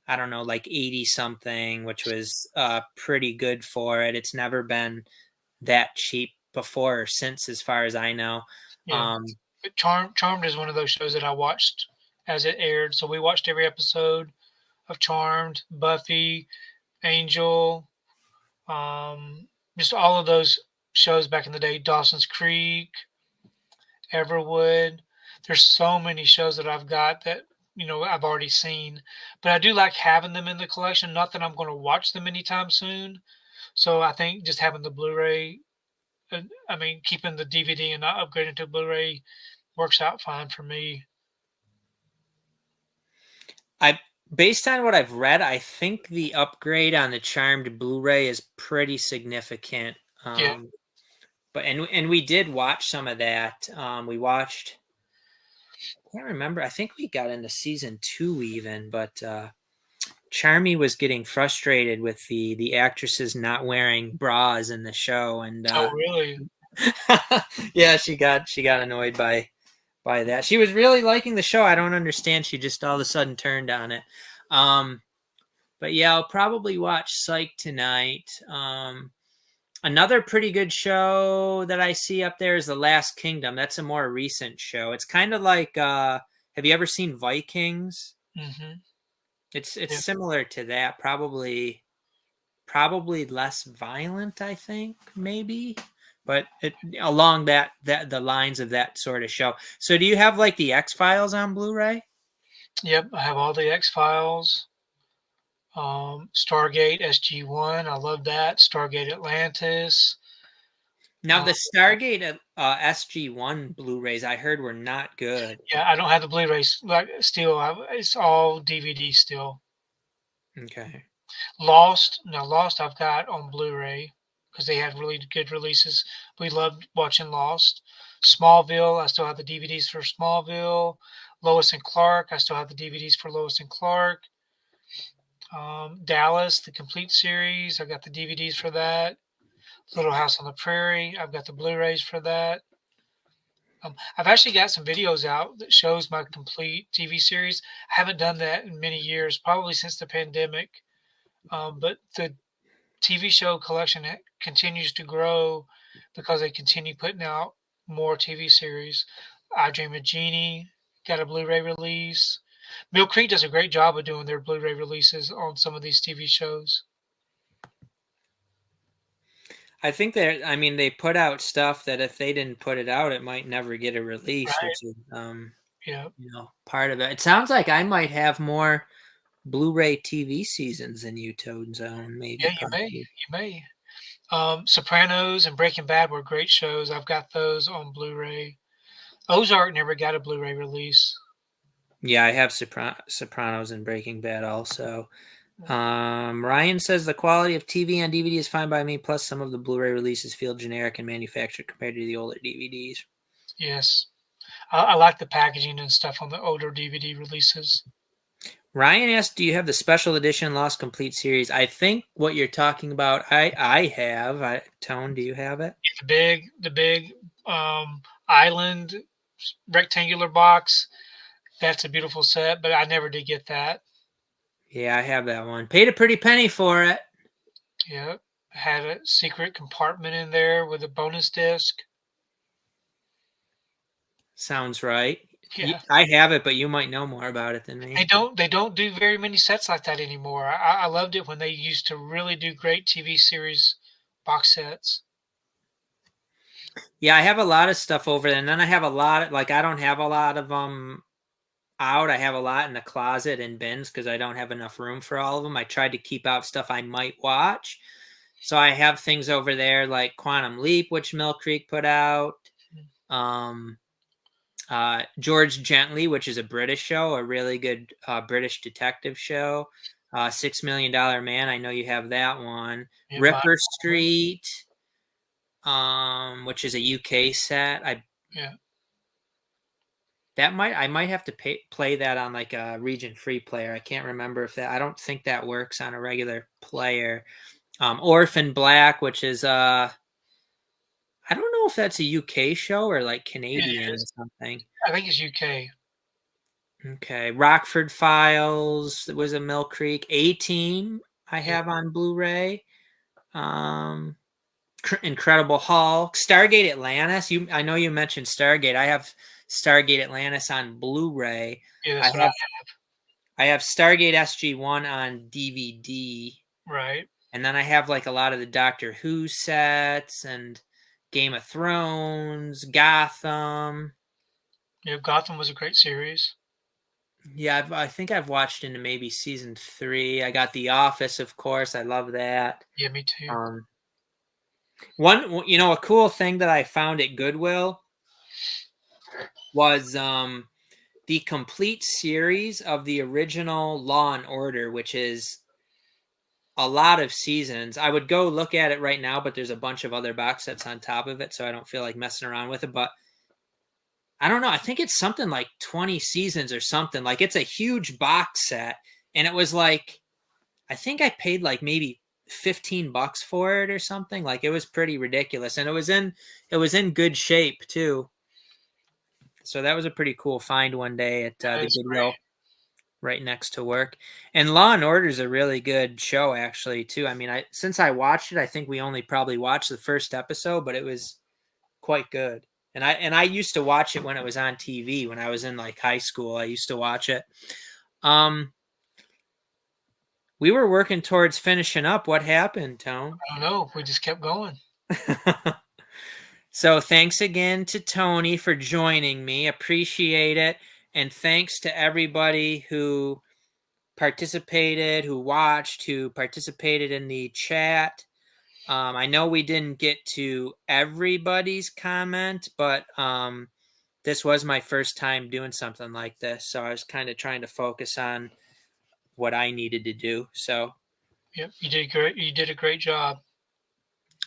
I don't know, like 80 something, which was pretty good for it. It's never been that cheap before or since, as far as I know. Yeah. Um, But Charmed is one of those shows that I watched as it aired. So we watched every episode of Charmed, Buffy, Angel, just all of those shows back in the day. Dawson's Creek, Everwood. There's so many shows that I've got that I've already seen, but I do like having them in the collection. Not that I'm going to watch them anytime soon. So I think just having the Blu-ray, I mean, keeping the DVD and not upgrading to Blu-ray works out fine for me. I Based on what I've read, I think the upgrade on the Charmed Blu-ray is pretty significant. Yeah, But and we did watch some of that. We watched. I can't remember. I think we got into season 2 even, but Charmy was getting frustrated with the actresses not wearing bras in the show, and Oh, really? yeah, she got annoyed by that. She was really liking the show. I don't understand. She just all of a sudden turned on it. But yeah, I'll probably watch Psych tonight. Another pretty good show that I see up there is The Last Kingdom. That's a more recent show. It's kind of like have you ever seen Vikings? Mm-hmm. It's Yeah. similar to that, probably less violent, I think, maybe. But along that the lines of that sort of show. So do you have like the X-Files on Blu-ray? Yep. I have all the X-Files. Stargate SG-1. I love that. Stargate Atlantis. Now the Stargate SG-1 Blu-rays I heard were not good. Yeah, I don't have the Blu-rays. Like still, it's all DVD still. Okay. Lost. Now Lost, I've got on Blu-ray because they had really good releases. We loved watching Lost. Smallville, I still have the DVDs for Smallville. Lois and Clark, I still have the DVDs for Lois and Clark. Dallas, the complete series, I got the DVDs for that. Little House on the Prairie, I've got the Blu-rays for that. I've actually got some videos out that shows my complete TV series. I haven't done that in many years, probably since the pandemic. But the TV show collection continues to grow because they continue putting out more TV series. I Dream of Jeannie got a Blu-ray release. Mill Creek does a great job of doing their Blu-ray releases on some of these TV shows. I think they put out stuff that if they didn't put it out, it might never get a release, Right. which is Yeah. part of it. It sounds like I might have more Blu-ray TV seasons than you, Toad Zone, maybe, Yeah, you may. possibly. You may. Sopranos and Breaking Bad were great shows. I've got those on Blu-ray. Ozark never got a Blu-ray release. Yeah, I have Sopranos and Breaking Bad also. Ryan says the quality of TV on DVD is fine by me, plus some of the Blu-ray releases feel generic and manufactured compared to the older DVDs. Yes. I like the packaging and stuff on the older DVD releases. Ryan asked, do you have the special edition Lost Complete series? I think what you're talking about, I have. Tone, do you have it? The big island rectangular box. That's a beautiful set, but I never did get that. Yeah, I have that one. Paid a pretty penny for it. Yeah. Had a secret compartment in there with a bonus disc. Sounds right. Yeah. I have it, but you might know more about it than me. They don't do very many sets like that anymore. I loved it when they used to really do great TV series box sets. Yeah, I have a lot of stuff over there, and then I have a lot of, like, I don't have a lot of out. I have a lot in the closet and bins because I don't have enough room for all of them. I tried to keep out stuff I might watch. So I have things over there like Quantum Leap, which Mill Creek put out. George Gently, which is a British show, a really good British detective show. $6 Million Man, I know you have that one. Yeah, Ripper Street, which is a UK set. yeah. I might have to play that on like a region free player. I can't remember if that. I don't think that works on a regular player. Orphan Black, which is I don't know if that's a UK show or like Canadian or something. I think it's UK. Okay, Rockford Files was a Mill Creek. A-Team I have on Blu-ray. Incredible Hulk, Stargate Atlantis. I know you mentioned Stargate. I have Stargate Atlantis on Blu-ray. Yeah, that's what I have. I have Stargate SG-1 on DVD. Right. And then I have like a lot of the Doctor Who sets and Game of Thrones, Gotham. Yeah, Gotham was a great series. Yeah, I think I've watched into maybe season 3. I got The Office, of course. I love that. Yeah, me too. A cool thing that I found at Goodwill was the complete series of the original Law and Order, which is a lot of seasons. I would go look at it right now, but there's a bunch of other box sets on top of it, so I don't feel like messing around with it. But I don't know. I think it's something like 20 seasons or something. Like, it's a huge box set, and it was like I think I paid like maybe $15 for it or something. Like it was pretty ridiculous, and it was in good shape too. So that was a pretty cool find one day at the That's great. Goodwill right next to work. And Law and Order is a really good show actually too. I mean, since I watched it, I think we only probably watched the first episode, but it was quite good. And I used to watch it when it was on TV when I was in like high school. I used to watch it. We were working towards finishing up. What happened, Tone? I don't know. We just kept going. So thanks again to Tony for joining me. Appreciate it. And thanks to everybody who participated, who watched, who participated in the chat. I know we didn't get to everybody's comment, but this was my first time doing something like this. So I was kind of trying to focus on what I needed to do. So, yep, you did great. You did a great job.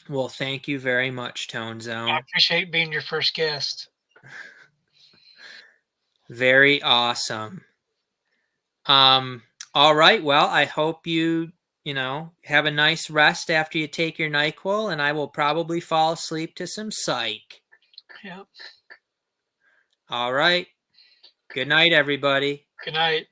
Well, thank you very much, Tone Zone. I appreciate being your first guest. Very awesome. All right. Well, I hope you have a nice rest after you take your NyQuil, and I will probably fall asleep to some psych. Yep. All right. Good night, everybody. Good night.